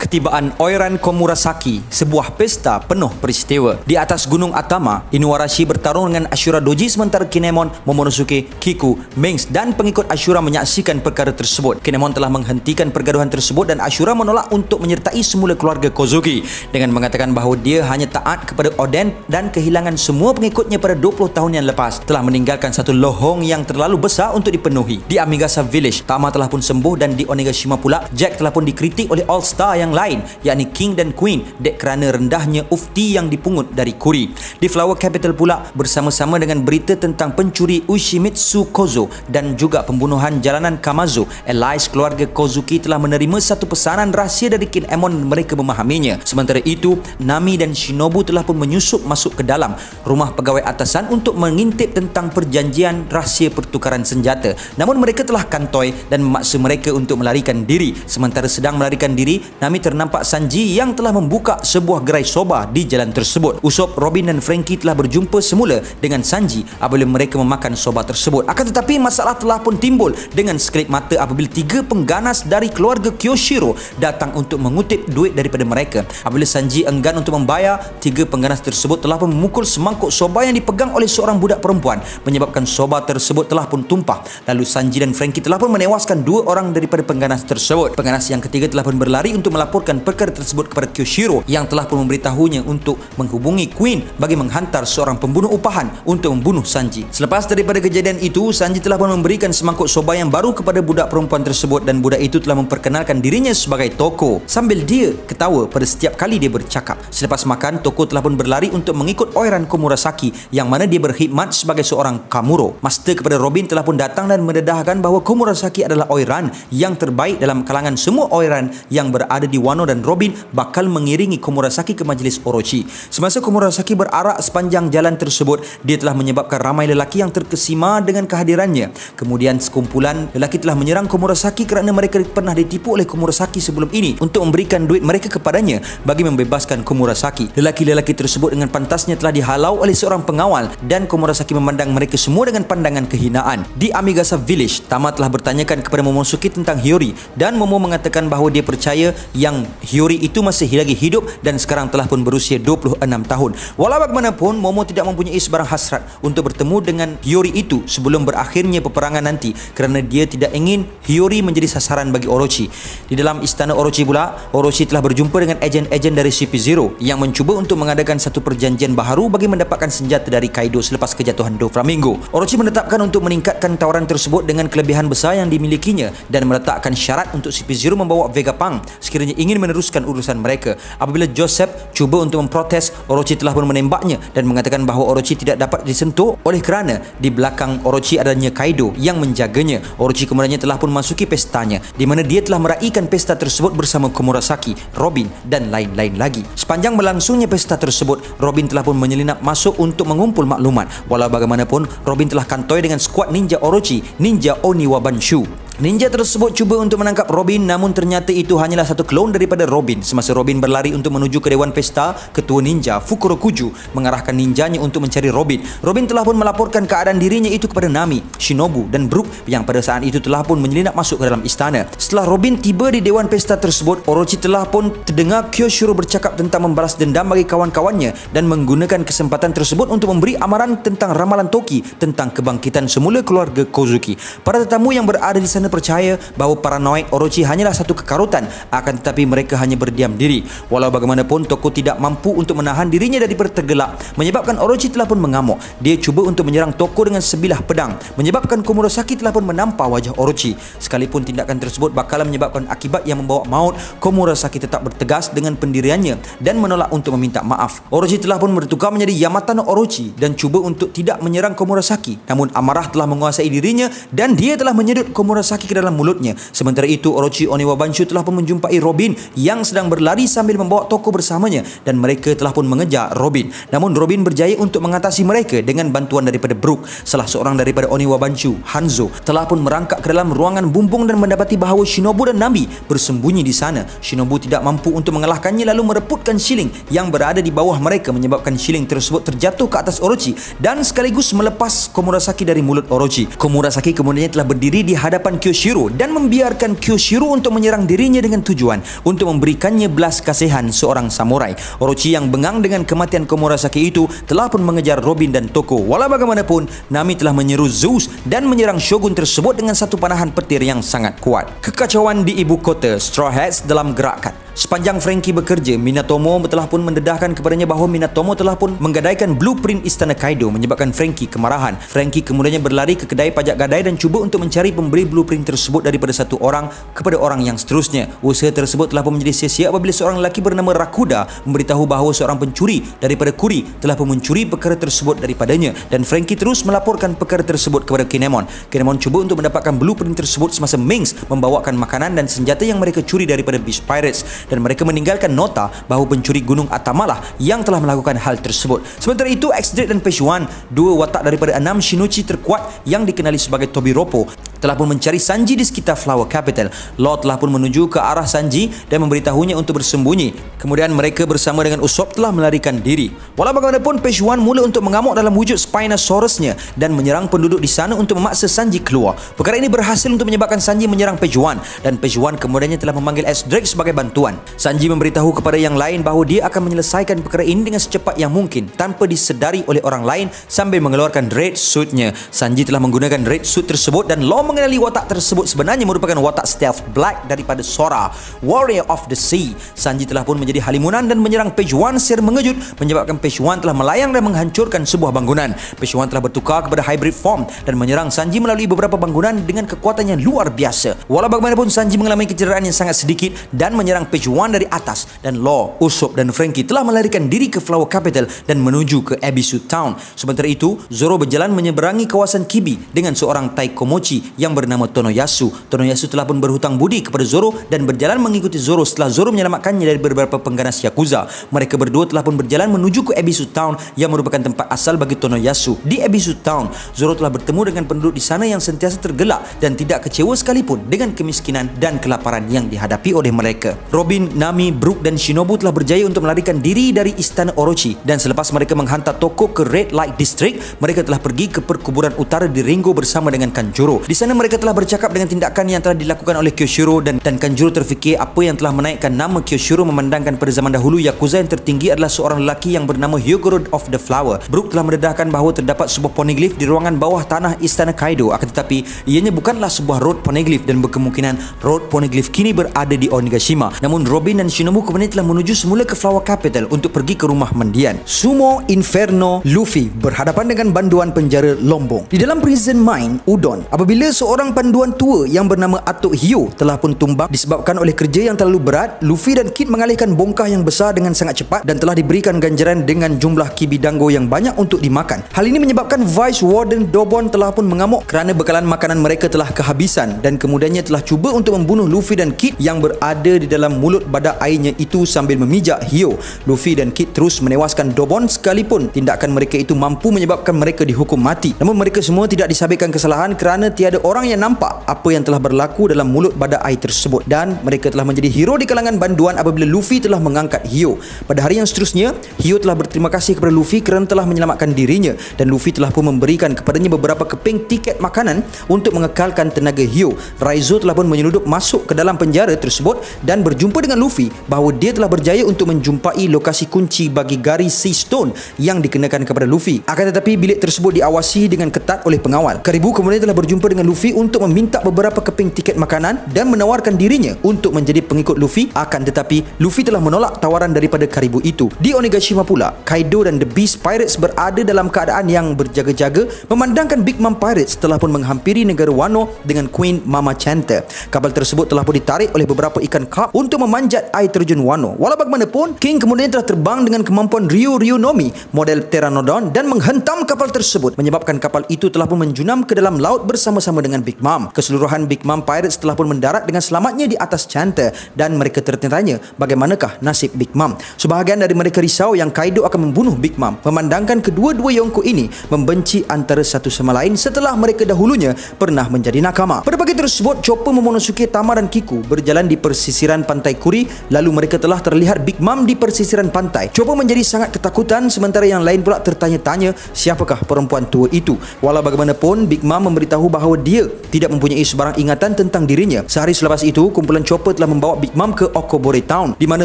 Ketibaan Oiran Komurasaki, sebuah pesta penuh peristiwa. Di atas gunung Atama, Inuarashi bertarung dengan Ashura Doji sementara Kinemon, Momonosuke, Kiku, Minks dan pengikut Ashura menyaksikan perkara tersebut. Kinemon telah menghentikan pergaduhan tersebut dan Ashura menolak untuk menyertai semula keluarga Kozuki dengan mengatakan bahawa dia hanya taat kepada Oden dan kehilangan semua pengikutnya pada 20 tahun yang lepas, telah meninggalkan satu lohong yang terlalu besar untuk dipenuhi. Di Amigasa Village, Tama telah pun sembuh dan di Onigashima pula, Jack telah pun dikritik oleh All Star yang lain, yakni King dan Queen, dek kerana rendahnya ufti yang dipungut dari Kuri. Di Flower Capital pula, bersama-sama dengan berita tentang pencuri Ushimitsu Kozo dan juga pembunuhan jalanan Kamazo, allies keluarga Kozuki telah menerima satu pesanan rahsia dari Kinemon dan mereka memahaminya. Sementara itu, Nami dan Shinobu telah pun menyusup masuk ke dalam rumah pegawai atasan untuk mengintip tentang perjanjian rahsia pertukaran senjata. Namun mereka telah kantoi dan memaksa mereka untuk melarikan diri. Sementara sedang melarikan diri, Nami ternampak Sanji yang telah membuka sebuah gerai soba di jalan tersebut. Usopp, Robin dan Franky telah berjumpa semula dengan Sanji apabila mereka memakan soba tersebut. Akan tetapi masalah telah pun timbul dengan sekelip mata apabila 3 pengganas dari keluarga Kyoshiro datang untuk mengutip duit daripada mereka. Apabila Sanji enggan untuk membayar, 3 pengganas tersebut telah pun memukul semangkuk soba yang dipegang oleh seorang budak perempuan menyebabkan soba tersebut telah pun tumpah. Lalu Sanji dan Franky telah pun menewaskan 2 orang daripada pengganas tersebut. Pengganas yang ketiga telah pun berlari untuk melaporkan perkara tersebut kepada Kyoshiro yang telah pun memberitahunya untuk menghubungi Queen bagi menghantar seorang pembunuh upahan untuk membunuh Sanji. Selepas daripada kejadian itu, Sanji telah pun memberikan semangkuk soba yang baru kepada budak perempuan tersebut dan budak itu telah memperkenalkan dirinya sebagai Toko sambil dia ketawa pada setiap kali dia bercakap. Selepas makan, Toko telah pun berlari untuk mengikut Oiran Komurasaki yang mana dia berkhidmat sebagai seorang Kamuro. Master kepada Robin telah pun datang dan mendedahkan bahawa Komurasaki adalah Oiran yang terbaik dalam kalangan semua Oiran yang berada di Wano dan Robin bakal mengiringi Komurasaki ke majlis Orochi. Semasa Komurasaki berarak sepanjang jalan tersebut, dia telah menyebabkan ramai lelaki yang terkesima dengan kehadirannya. Kemudian sekumpulan lelaki telah menyerang Komurasaki kerana mereka pernah ditipu oleh Komurasaki sebelum ini untuk memberikan duit mereka kepadanya bagi membebaskan Komurasaki. Lelaki-lelaki tersebut dengan pantasnya telah dihalau oleh seorang pengawal dan Komurasaki memandang mereka semua dengan pandangan kehinaan. Di Amigasa Village, Tama telah bertanyakan kepada Momonosuke tentang Hiyori dan Momo mengatakan bahawa dia percaya yang Hiyori itu masih lagi hidup dan sekarang telah pun berusia 26 tahun. Walau bagaimanapun, Momo tidak mempunyai sebarang hasrat untuk bertemu dengan Hiyori itu sebelum berakhirnya peperangan nanti kerana dia tidak ingin Hiyori menjadi sasaran bagi Orochi. Di dalam istana Orochi pula, Orochi telah berjumpa dengan ejen-ejen dari CP0 yang mencuba untuk mengadakan satu perjanjian baharu bagi mendapatkan senjata dari Kaido selepas kejatuhan Doflamingo. Orochi menetapkan untuk meningkatkan tawaran tersebut dengan kelebihan besar yang dimilikinya dan meletakkan syarat untuk CP0 membawa Vegapunk sekiranya ingin meneruskan urusan mereka. Apabila Joseph cuba untuk memprotes, Orochi telah pun menembaknya dan mengatakan bahawa Orochi tidak dapat disentuh oleh kerana di belakang Orochi adanya Kaido yang menjaganya. Orochi kemudiannya telah pun masuki pestanya di mana dia telah meraihkan pesta tersebut bersama Komurasaki, Robin dan lain-lain lagi. Sepanjang berlangsungnya pesta tersebut, Robin telah pun menyelinap masuk untuk mengumpul maklumat. Walau bagaimanapun, Robin telah kantoi dengan skuad ninja Orochi, Ninja Oniwa Banshu. Ninja tersebut cuba untuk menangkap Robin, namun ternyata itu hanyalah satu klon daripada Robin. Semasa Robin berlari untuk menuju ke Dewan Pesta, ketua ninja Fukurokuju mengarahkan ninjanya untuk mencari Robin. Robin telah pun melaporkan keadaan dirinya itu kepada Nami, Shinobu dan Brook yang pada saat itu telah pun menyelinap masuk ke dalam istana. Setelah Robin tiba di Dewan Pesta tersebut, Orochi telah pun terdengar Kyoshiro bercakap tentang membalas dendam bagi kawan-kawannya dan menggunakan kesempatan tersebut untuk memberi amaran tentang ramalan Toki tentang kebangkitan semula keluarga Kozuki. Para tetamu yang berada di sana percaya bahawa paranoid Orochi hanyalah satu kekarutan, akan tetapi mereka hanya berdiam diri. Walau bagaimanapun, Toko tidak mampu untuk menahan dirinya daripada tergelak, menyebabkan Orochi telah pun mengamuk. Dia cuba untuk menyerang Toko dengan sebilah pedang, menyebabkan Komurasaki telah pun menampar wajah Orochi. Sekalipun tindakan tersebut bakalan menyebabkan akibat yang membawa maut, Komurasaki tetap bertegas dengan pendiriannya dan menolak untuk meminta maaf. Orochi telah pun bertukar menjadi Yamato no Orochi dan cuba untuk tidak menyerang Komurasaki. Namun amarah telah menguasai dirinya dan dia telah menyedut Komurasaki Komurasaki ke dalam mulutnya. Sementara itu, Orochi Oniwabanshu telah pun menjumpai Robin yang sedang berlari sambil membawa toko bersamanya dan mereka telah pun mengejar Robin. Namun Robin berjaya untuk mengatasi mereka dengan bantuan daripada Brook. Salah seorang daripada Oniwabanshu, Hanzo, telah pun merangkak ke dalam ruangan bumbung dan mendapati bahawa Shinobu dan Nami bersembunyi di sana. Shinobu tidak mampu untuk mengalahkannya lalu mereputkan shilling yang berada di bawah mereka menyebabkan shilling tersebut terjatuh ke atas Orochi dan sekaligus melepas Komurasaki dari mulut Orochi. Komurasaki kemudian telah berdiri di hadapan Kyoshiro dan membiarkan Kyoshiro untuk menyerang dirinya dengan tujuan untuk memberikannya belas kasihan seorang samurai. Orochi yang bengang dengan kematian Komurasaki itu telah pun mengejar Robin dan Toko. Walau bagaimanapun, Nami telah menyeru Zeus dan menyerang Shogun tersebut dengan satu panahan petir yang sangat kuat. Kekacauan di ibu kota, Straw Hats dalam gerakan. Sepanjang Franky bekerja, Minatomo telah pun mendedahkan kepadanya bahawa Minatomo telah pun menggadaikan blueprint Istana Kaido menyebabkan Franky kemarahan. Franky kemudiannya berlari ke kedai pajak gadai dan cuba untuk mencari pembeli blueprint tersebut daripada satu orang kepada orang yang seterusnya. Usaha tersebut telah pun menjadi sia-sia apabila seorang lelaki bernama Rakuda memberitahu bahawa seorang pencuri daripada Kuri telah pun mencuri perkara tersebut daripadanya dan Franky terus melaporkan perkara tersebut kepada Kinemon. Kinemon cuba untuk mendapatkan blueprint tersebut semasa Minx membawakan makanan dan senjata yang mereka curi daripada Beast Pirates dan mereka meninggalkan nota bahawa pencuri Gunung Atamalah yang telah melakukan hal tersebut. Sementara itu, X-Drake dan Page One, dua watak daripada 6 Shinochi terkuat yang dikenali sebagai Tobiropo, telah pun mencari Sanji di sekitar Flower Capital. Law telah pun menuju ke arah Sanji dan memberitahunya untuk bersembunyi. Kemudian mereka bersama dengan Usopp telah melarikan diri. Walau bagaimanapun, Page One mula untuk mengamuk dalam wujud Spinosaurusnya dan menyerang penduduk di sana untuk memaksa Sanji keluar. Perkara ini berhasil untuk menyebabkan Sanji menyerang Page One dan Page One kemudiannya telah memanggil X-Drake sebagai bantuan. Sanji memberitahu kepada yang lain bahawa dia akan menyelesaikan perkara ini dengan secepat yang mungkin tanpa disedari oleh orang lain sambil mengeluarkan red suitnya. Sanji telah menggunakan red suit tersebut dan Law mengenali watak tersebut sebenarnya merupakan watak stealth black daripada Sora, Warrior of the Sea. Sanji telah pun menjadi halimunan dan menyerang Page One secara mengejut menyebabkan Page One telah melayang dan menghancurkan sebuah bangunan. Page One telah bertukar kepada hybrid form dan menyerang Sanji melalui beberapa bangunan dengan kekuatan yang luar biasa. Walau bagaimanapun, Sanji mengalami kecederaan yang sangat sedikit dan menyerang Page One dari atas dan Law, Usopp dan Franky telah melarikan diri ke Flower Capital dan menuju ke Ebisu Town. Sementara itu, Zoro berjalan menyeberangi kawasan Kibi dengan seorang Taikomochi yang bernama Tonoyasu. Tonoyasu telah pun berhutang budi kepada Zoro dan berjalan mengikuti Zoro setelah Zoro menyelamatkannya dari beberapa pengganas Yakuza. Mereka berdua telah pun berjalan menuju ke Ebisu Town yang merupakan tempat asal bagi Tonoyasu. Di Ebisu Town, Zoro telah bertemu dengan penduduk di sana yang sentiasa tergelak dan tidak kecewa sekalipun dengan kemiskinan dan kelaparan yang dihadapi oleh mereka. Robin, Nami, Brook dan Shinobu telah berjaya untuk melarikan diri dari istana Orochi dan selepas mereka menghantar Toko ke Red Light District, mereka telah pergi ke perkuburan utara di Ringo bersama dengan Kanjuro. Di sana mereka telah bercakap dengan tindakan yang telah dilakukan oleh Kyoshiro dan Kanjuro terfikir apa yang telah menaikkan nama Kyoshiro memandangkan pada zaman dahulu Yakuza yang tertinggi adalah seorang lelaki yang bernama Hyogoro of the Flower. Brook telah mendedahkan bahawa terdapat sebuah poneglyph di ruangan bawah tanah istana Kaido, akan tetapi ianya bukanlah sebuah road poneglyph dan berkemungkinan road poneglyph kini berada di Onigashima. Namun Robin dan Shinobu kemudian telah menuju semula ke Flower Capital untuk pergi ke rumah mendiang. Sumo Inferno Luffy berhadapan dengan banduan penjara Lombong. Di dalam prison mine Udon, apabila seorang panduan tua yang bernama Atok Hyo telah pun tumbang disebabkan oleh kerja yang terlalu berat, Luffy dan Kid mengalihkan bongkah yang besar dengan sangat cepat dan telah diberikan ganjaran dengan jumlah kibidango yang banyak untuk dimakan. Hal ini menyebabkan Vice Warden Dobon telah pun mengamuk kerana bekalan makanan mereka telah kehabisan dan kemudiannya telah cuba untuk membunuh Luffy dan Kid yang berada di dalam mulut badak airnya itu sambil memijak Hyo. Luffy dan Kid terus menewaskan Dobon sekalipun tindakan mereka itu mampu menyebabkan mereka dihukum mati. Namun mereka semua tidak disabitkan kesalahan kerana tiada orang yang nampak apa yang telah berlaku dalam mulut badak air tersebut dan mereka telah menjadi hero di kalangan banduan apabila Luffy telah mengangkat Hyo. Pada hari yang seterusnya, Hyo telah berterima kasih kepada Luffy kerana telah menyelamatkan dirinya dan Luffy telah pun memberikan kepadanya beberapa keping tiket makanan untuk mengekalkan tenaga Hyo. Raizo telah pun menyeludup masuk ke dalam penjara tersebut dan berjumpa dengan Luffy bahawa dia telah berjaya untuk menjumpai lokasi kunci bagi Gari Sea Stone yang dikenakan kepada Luffy. Akan tetapi bilik tersebut diawasi dengan ketat oleh pengawal. Karibu kemudian telah berjumpa dengan Luffy untuk meminta beberapa keping tiket makanan dan menawarkan dirinya untuk menjadi pengikut Luffy. Akan tetapi Luffy telah menolak tawaran daripada Karibu itu. Di Onigashima pula, Kaido dan The Beast Pirates berada dalam keadaan yang berjaga-jaga memandangkan Big Mom Pirates telah pun menghampiri negara Wano dengan Queen Mama Chanta. Kapal tersebut telah pun ditarik oleh beberapa ikan carp untuk memanjat air terjun Wano. Walau bagaimanapun, King kemudian telah terbang dengan kemampuan Ryu Nomi model Pteranodon dan menghentam kapal tersebut menyebabkan kapal itu telah pun menjunam ke dalam laut bersama-sama bersama dengan Big Mom. Keseluruhan Big Mom Pirates telah pun mendarat dengan selamatnya di atas Chanter dan mereka tertanya bagaimanakah nasib Big Mom. Sebahagian dari mereka risau yang Kaido akan membunuh Big Mom, memandangkan kedua-dua Yonko ini membenci antara satu sama lain setelah mereka dahulunya pernah menjadi nakama. Pada pagi tersebut, Chopper, Momonosuke, Tama dan Kiku berjalan di persisiran pantai Kuri, lalu mereka telah terlihat Big Mom di persisiran pantai. Chopper menjadi sangat ketakutan sementara yang lain pula tertanya-tanya siapakah perempuan tua itu. Walau bagaimanapun, Big Mom memberitahu bahawa dia tidak mempunyai sebarang ingatan tentang dirinya. Sehari selepas itu, kumpulan Chopper telah membawa Big Mom ke Okobore Town, di mana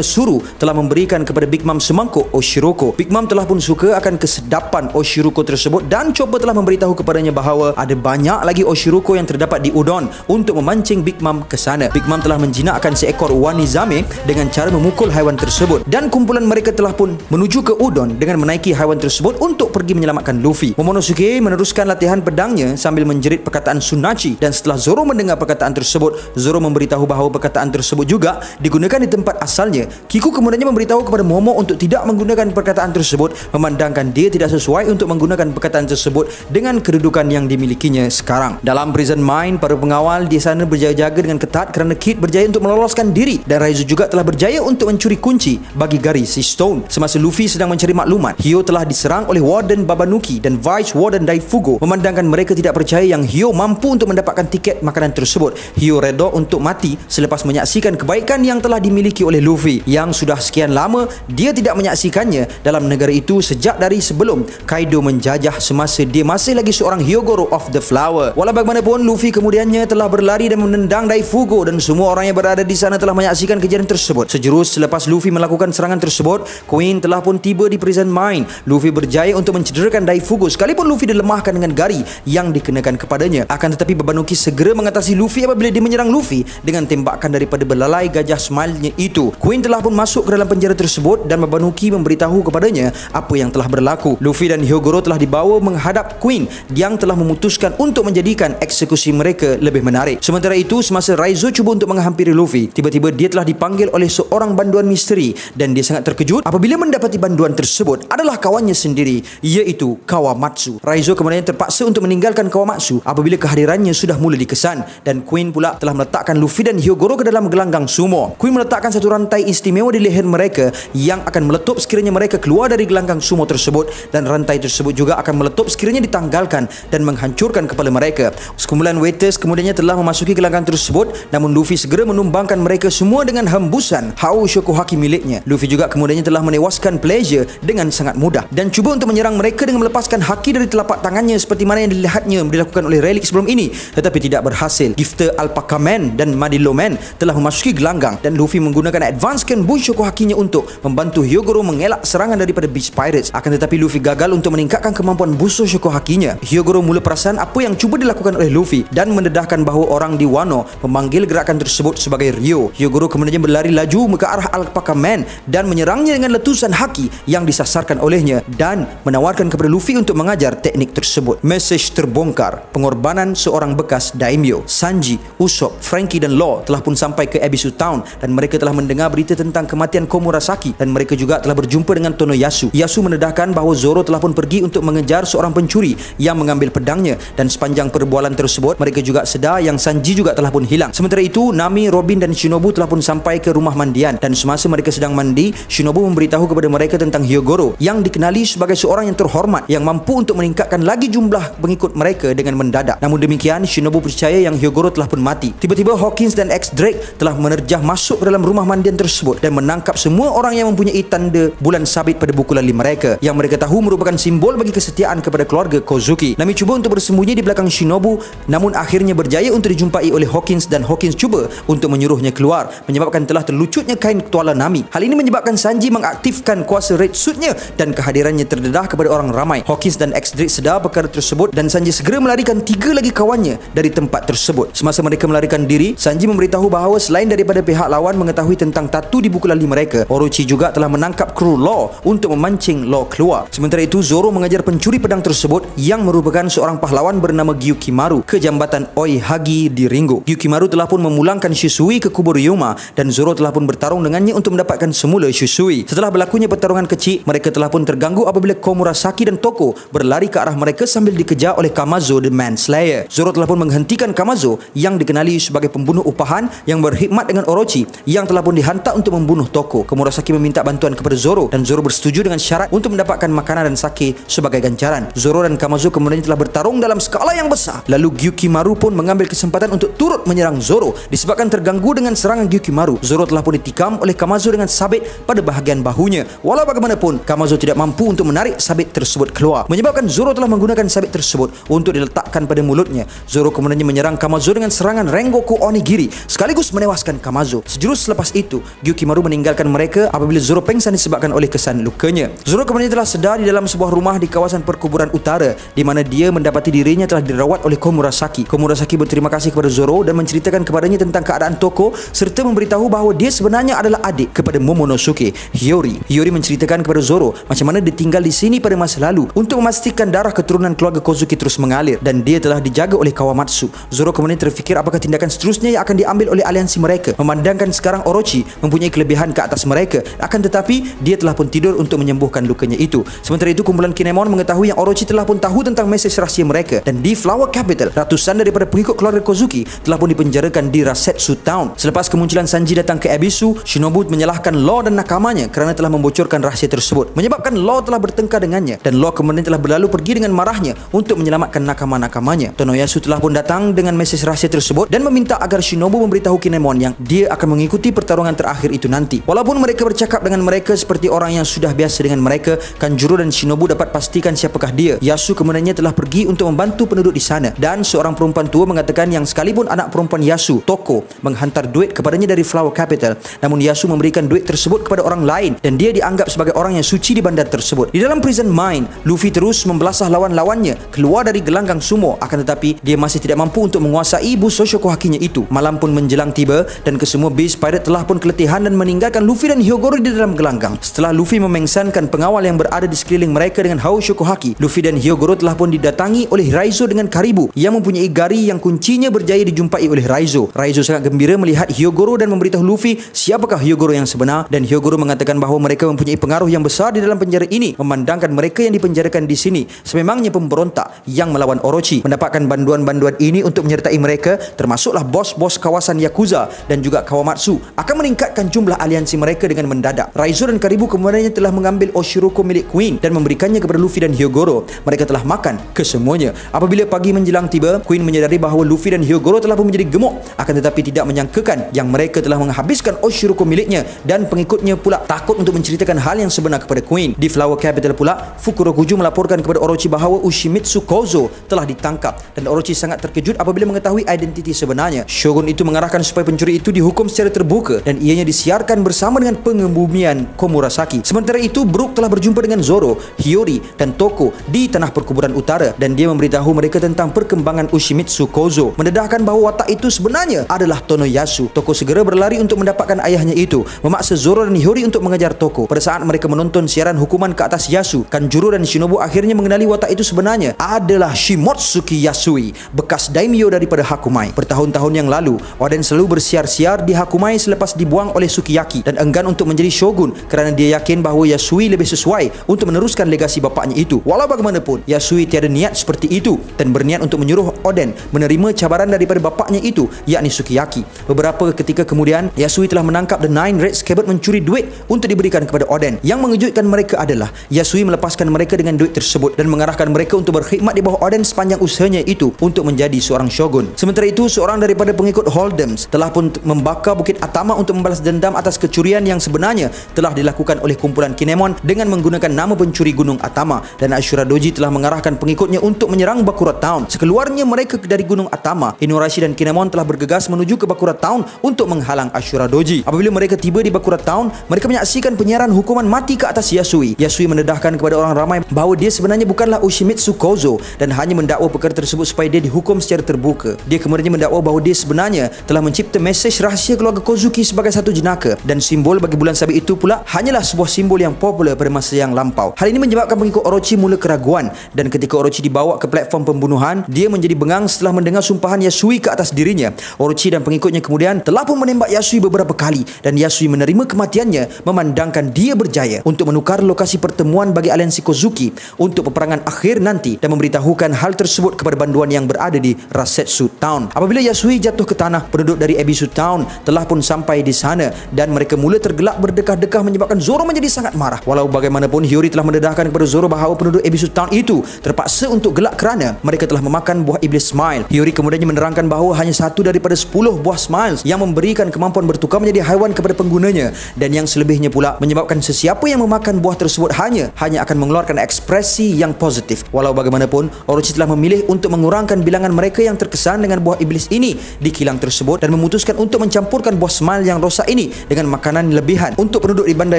Suru telah memberikan kepada Big Mom semangkuk Oshiroko. Big Mom telah pun suka akan kesedapan Oshiroko tersebut dan Chopper telah memberitahu kepadanya bahawa ada banyak lagi Oshiroko yang terdapat di udon untuk memancing Big Mom ke sana. Big Mom telah menjinakkan seekor wanizame dengan cara memukul haiwan tersebut dan kumpulan mereka telah pun menuju ke udon dengan menaiki haiwan tersebut untuk pergi menyelamatkan Luffy. Momonosuke meneruskan latihan pedangnya sambil menjerit perkataan Sunachi, dan setelah Zoro mendengar perkataan tersebut, Zoro memberitahu bahawa perkataan tersebut juga digunakan di tempat asalnya. Kiku kemudiannya memberitahu kepada Momo untuk tidak menggunakan perkataan tersebut, memandangkan dia tidak sesuai untuk menggunakan perkataan tersebut dengan kedudukan yang dimilikinya sekarang. Dalam Prison Mine, para pengawal di sana berjaga-jaga dengan ketat kerana Kid berjaya untuk meloloskan diri dan Raizo juga telah berjaya untuk mencuri kunci bagi garis si Stone. Semasa Luffy sedang mencari maklumat, Hyo telah diserang oleh Warden Babanuki dan Vice Warden Daifugo. Memandangkan mereka tidak percaya yang Hyo mampu untuk mendapatkan tiket makanan tersebut, Hyo reda untuk mati selepas menyaksikan kebaikan yang telah dimiliki oleh Luffy yang sudah sekian lama dia tidak menyaksikannya dalam negara itu sejak dari sebelum Kaido menjajah semasa dia masih lagi seorang Hyogoro of the Flower. Walau bagaimanapun, Luffy kemudiannya telah berlari dan menendang Daifugo dan semua orang yang berada di sana telah menyaksikan kejadian tersebut. Sejurus selepas Luffy melakukan serangan tersebut, Queen telah pun tiba di Prison Mine. Luffy berjaya untuk mencederakan Daifugo sekalipun Luffy dilemahkan dengan gari yang dikenakan kepadanya. Akan tetapi Babanuki segera mengatasi Luffy apabila dia menyerang Luffy dengan tembakan daripada belalai gajah smile-nya itu. Queen telah pun masuk ke dalam penjara tersebut dan Babanuki memberitahu kepadanya apa yang telah berlaku. Luffy dan Hyogoro telah dibawa menghadap Queen yang telah memutuskan untuk menjadikan eksekusi mereka lebih menarik. Sementara itu, semasa Raizo cuba untuk menghampiri Luffy, tiba-tiba dia telah dipanggil oleh seorang banduan misteri dan dia sangat terkejut apabila mendapati banduan tersebut adalah kawannya sendiri, iaitu Kawamatsu. Raizo kemudian terpaksa untuk meninggalkan Kawamatsu apabila kehadirannya sudah mula dikesan dan Queen pula telah meletakkan Luffy dan Hyogoro ke dalam gelanggang sumo. Queen meletakkan satu rantai istimewa di leher mereka yang akan meletup sekiranya mereka keluar dari gelanggang sumo tersebut, dan rantai tersebut juga akan meletup sekiranya ditanggalkan dan menghancurkan kepala mereka. Sekumpulan waiters kemudiannya telah memasuki gelanggang tersebut, namun Luffy segera menumbangkan mereka semua dengan hembusan Hao Shokuhaki miliknya. Luffy juga kemudiannya telah menewaskan Pleasure dengan sangat mudah dan cuba untuk menyerang mereka dengan melepaskan haki dari telapak tangannya seperti mana yang dilihatnya dilakukan oleh Relic sebelum ini, tetapi tidak berhasil. Gifter Alpaca Man dan Madillo Man telah memasuki gelanggang dan Luffy menggunakan advance Kenbun Shokuhakinya untuk membantu Hyogoro mengelak serangan daripada Beast Pirates. Akan tetapi Luffy gagal untuk meningkatkan kemampuan Buso Shokuhakinya. Hyogoro mula perasan apa yang cuba dilakukan oleh Luffy dan mendedahkan bahawa orang di Wano memanggil gerakan tersebut sebagai Ryo. Hyogoro kemudian berlari laju ke arah Alpaca Man dan menyerangnya dengan letusan haki yang disasarkan olehnya dan menawarkan kepada Luffy untuk mengajar teknik tersebut. Mesej terbongkar. Pengorbanan seorang bekas daimyo. Sanji, Usopp, Frankie dan Law telah pun sampai ke Ebisu Town dan mereka telah mendengar berita tentang kematian Komurasaki dan mereka juga telah berjumpa dengan Tonoyasu. Yasu mendedahkan bahawa Zoro telah pun pergi untuk mengejar seorang pencuri yang mengambil pedangnya dan sepanjang perbualan tersebut mereka juga sedar yang Sanji juga telah pun hilang. Sementara itu, Nami, Robin dan Shinobu telah pun sampai ke rumah mandian dan semasa mereka sedang mandi, Shinobu memberitahu kepada mereka tentang Hyogoro yang dikenali sebagai seorang yang terhormat yang mampu untuk meningkatkan lagi jumlah pengikut mereka dengan mendadak. Namun demikian, Shinobu percaya yang Hyogoro telah pun mati. Tiba-tiba Hawkins dan X-Drake telah menerjah masuk ke dalam rumah mandian tersebut dan menangkap semua orang yang mempunyai tanda bulan sabit pada buku lali mereka yang mereka tahu merupakan simbol bagi kesetiaan kepada keluarga Kozuki. Nami cuba untuk bersembunyi di belakang Shinobu namun akhirnya berjaya untuk dijumpai oleh Hawkins dan Hawkins cuba untuk menyuruhnya keluar menyebabkan telah terlucutnya kain tuala Nami. Hal ini menyebabkan Sanji mengaktifkan kuasa Red Suit-nya dan kehadirannya terdedah kepada orang ramai. Hawkins dan X-Drake sedar perkara tersebut dan Sanji segera melarikan 3 lagi kawannya dari tempat tersebut. Semasa mereka melarikan diri, Sanji memberitahu bahawa selain daripada pihak lawan mengetahui tentang tatu di buku lali mereka, Orochi juga telah menangkap kru Law untuk memancing Law keluar. Sementara itu, Zoro mengejar pencuri pedang tersebut yang merupakan seorang pahlawan bernama Gyukimaru ke jambatan Oihagi di Ringo. Gyukimaru telah pun memulangkan Shisui ke kubur Ryoma dan Zoro telah pun bertarung dengannya untuk mendapatkan semula Shisui. Setelah berlakunya pertarungan kecil, mereka telah pun terganggu apabila Komurasaki dan Toko berlari ke arah mereka sambil dikejar oleh Kamazo the Manslayer. Zoro telah pun menghentikan Kamazo yang dikenali sebagai pembunuh upahan yang berkhidmat dengan Orochi yang telah pun dihantar untuk membunuh Toko. Komurasaki meminta bantuan kepada Zoro dan Zoro bersetuju dengan syarat untuk mendapatkan makanan dan sake sebagai ganjaran. Zoro dan Kamazo kemudian telah bertarung dalam skala yang besar. Lalu Gyukimaru pun mengambil kesempatan untuk turut menyerang Zoro. Disebabkan terganggu dengan serangan Gyukimaru, Zoro telah pun ditikam oleh Kamazo dengan sabit pada bahagian bahunya. Walau bagaimanapun, Kamazo tidak mampu untuk menarik sabit tersebut keluar, menyebabkan Zoro telah menggunakan sabit tersebut untuk diletakkan pada mulutnya. Zoro kemudian menyerang Kamazo dengan serangan Rengoku Onigiri sekaligus menewaskan Kamazo. Sejurus selepas itu, Gyukimaru meninggalkan mereka apabila Zoro pengsan disebabkan oleh kesan lukanya. Zoro kemudian telah sedar di dalam sebuah rumah di kawasan perkuburan utara, di mana dia mendapati dirinya telah dirawat oleh Komurasaki. Komurasaki berterima kasih kepada Zoro dan menceritakan kepadanya tentang keadaan Toko serta memberitahu bahawa dia sebenarnya adalah adik kepada Momonosuke, Hiyori. Hiyori menceritakan kepada Zoro macam mana dia tinggal di sini pada masa lalu untuk memastikan darah keturunan keluarga Kozuki terus mengalir dan dia telah dijaga oleh Kawamatsu. Zoro kemudian terfikir apakah tindakan seterusnya yang akan diambil oleh aliansi mereka, memandangkan sekarang Orochi mempunyai kelebihan ke atas mereka, akan tetapi dia telah pun tidur untuk menyembuhkan lukanya itu. Sementara itu, kumpulan Kinemon mengetahui yang Orochi telah pun tahu tentang mesej rahsia mereka dan di Flower Capital, ratusan daripada pengikut keluarga Kozuki telah pun dipenjarakan di Rasetsu Town. Selepas kemunculan Sanji datang ke Ebisu, Shinobu menyalahkan Law dan nakamanya kerana telah membocorkan rahsia tersebut, menyebabkan Law telah bertengkar dengannya dan Law kemudian telah berlalu pergi dengan marahnya untuk menyelamatkan nakama-nakamanya. Tonoyasu telah pun datang dengan mesej rahsia tersebut dan meminta agar Shinobu memberitahu Kinemon yang dia akan mengikuti pertarungan terakhir itu nanti. Walaupun mereka bercakap dengan mereka seperti orang yang sudah biasa dengan mereka, Kanjuro dan Shinobu dapat pastikan siapakah dia. Yasu kemudiannya telah pergi untuk membantu penduduk di sana dan seorang perempuan tua mengatakan yang sekalipun anak perempuan Yasu, Toko, menghantar duit kepadanya dari Flower Capital, namun Yasu memberikan duit tersebut kepada orang lain dan dia dianggap sebagai orang yang suci di bandar tersebut. Di dalam prison mine, Luffy terus membelasah lawan-lawannya keluar dari gelanggang sumo, akan tetapi dia masih tidak mampu untuk menguasai buso Shokohakinya itu. Malam pun menjelang tiba dan kesemua base pirate telah pun keletihan dan meninggalkan Luffy dan Hyogoro di dalam gelanggang. Setelah Luffy memengsankan pengawal yang berada di sekeliling mereka dengan haus Shokohaki, Luffy dan Hyogoro telah pun didatangi oleh Raizo dengan Karibu yang mempunyai gari yang kuncinya berjaya dijumpai oleh Raizo. Raizo sangat gembira melihat Hyogoro dan memberitahu Luffy siapakah Hyogoro yang sebenar, dan Hyogoro mengatakan bahawa mereka mempunyai pengaruh yang besar di dalam penjara ini, memandangkan mereka yang dipenjarakan di sini sememangnya pemberontak yang melawan Orochi. Mendapatkan banduan-banduan ini untuk menyertai mereka, termasuklah bos-bos kawasan Yakuza dan juga Kawamatsu, akan meningkatkan jumlah aliansi mereka dengan mendadak. Raizo dan Karibu kemudiannya telah mengambil Oshiruko milik Queen dan memberikannya kepada Luffy dan Hyogoro. Mereka telah makan kesemuanya. Apabila pagi menjelang tiba, Queen menyadari bahawa Luffy dan Hyogoro telah pun menjadi gemuk, akan tetapi tidak menyangkakan yang mereka telah menghabiskan Oshiruko miliknya dan pengikutnya pula takut untuk menceritakan hal yang sebenar kepada Queen. Di Flower Capital pula, Fukurokuju melaporkan kepada Orochi bahawa Ushimitsu Kozo telah ditangkap dan Orochi sangat terkejut apabila mengetahui identiti sebenarnya. Shogun itu mengarahkan supaya pencuri itu dihukum secara terbuka dan ianya disiarkan bersama dengan pengembumian Komurasaki. Sementara itu, Brook telah berjumpa dengan Zoro, Hiyori dan Toko di tanah perkuburan utara dan dia memberitahu mereka tentang perkembangan Ushimitsu Kozo, mendedahkan bahawa watak itu sebenarnya adalah Tonoyasu. Toko segera berlari untuk mendapatkan ayahnya itu, memaksa Zoro dan Hiyori untuk mengejar Toko. Pada saat mereka menonton siaran hukuman ke atas Yasu, Kanjuro dan Shinobu akhirnya mengenali watak itu sebenarnya adalah Shimotsuki Yasui, bekas daimyo daripada Hakumai. Bertahun-tahun yang lalu, Oden selalu bersiar-siar di Hakumai selepas dibuang oleh Sukiyaki dan enggan untuk menjadi shogun kerana dia yakin bahawa Yasui lebih sesuai untuk meneruskan legasi bapaknya itu. Walau bagaimanapun, Yasui tiada niat seperti itu dan berniat untuk menyuruh Oden menerima cabaran daripada bapaknya itu, yakni Sukiyaki. Beberapa ketika kemudian, Yasui telah menangkap The Nine Red Scabbard mencuri duit untuk diberikan kepada Oden. Yang mengejutkan mereka adalah Yasui melepaskan mereka dengan duit tersebut dan mengarahkan mereka untuk berkhidmat di bawah Oden sepanjang usahanya itu untuk menjadi seorang shogun. Sementara itu, seorang daripada pengikut Holdems telah pun membakar Bukit Atama untuk membalas dendam atas kecurian yang sebenarnya telah dilakukan oleh kumpulan Kinemon dengan menggunakan nama pencuri Gunung Atama, dan Ashura Doji telah mengarahkan pengikutnya untuk menyerang Bakura Town. Sekeluarnya mereka dari Gunung Atama, Inuarashi dan Kinemon telah bergegas menuju ke Bakura Town untuk menghalang Ashura Doji. Apabila mereka tiba di Bakura Town, mereka menyaksikan penyiaran hukuman mati ke atas Yasui. Yasui mendedahkan kepada orang ramai bahawa dia sebenarnya bukanlah Ushimitsu Kozo dan hanya mendakwa perkara tersebut supaya dia dihukum secara terbuka. Dia kemudian mendakwa bahawa dia sebenarnya telah mencipta mesej rahsia keluarga Kozuki sebagai satu jenaka, dan simbol bagi bulan sabit itu pula hanyalah sebuah simbol yang popular pada masa yang lampau. Hal ini menyebabkan pengikut Orochi mula keraguan, dan ketika Orochi dibawa ke platform pembunuhan, dia menjadi bengang setelah mendengar sumpahan Yasui ke atas dirinya. Orochi dan pengikutnya kemudian telah pun menembak Yasui beberapa kali dan Yasui menerima kematiannya, memandangkan dia berjaya untuk menukar lokasi pertemuan bagi aliansi Kozuki untuk peperangan akhir nanti dan memberitahukan hal tersebut kepada banduan banduan yang berada di Rasetsu Town. Apabila Yasui jatuh ke tanah, penduduk dari Ebisu Town telah pun sampai di sana dan mereka mula tergelak berdekah-dekah menyebabkan Zoro menjadi sangat marah. Walau bagaimanapun Hiyori telah mendedahkan kepada Zoro bahawa penduduk Ebisu Town itu terpaksa untuk gelak kerana mereka telah memakan buah iblis Smile. Hiyori kemudiannya menerangkan bahawa hanya satu daripada 10 buah Smiles yang memberikan kemampuan bertukar menjadi haiwan kepada penggunanya, dan yang selebihnya pula menyebabkan sesiapa yang memakan buah tersebut hanya akan mengeluarkan ekspresi yang positif. Walau bagaimanapun, Orochi telah memilih untuk mengurangkan bilangan mereka yang terkesan dengan buah iblis ini di kilang tersebut dan memutuskan untuk mencampurkan buah Smile yang rosak ini dengan makanan lebihan untuk penduduk di bandar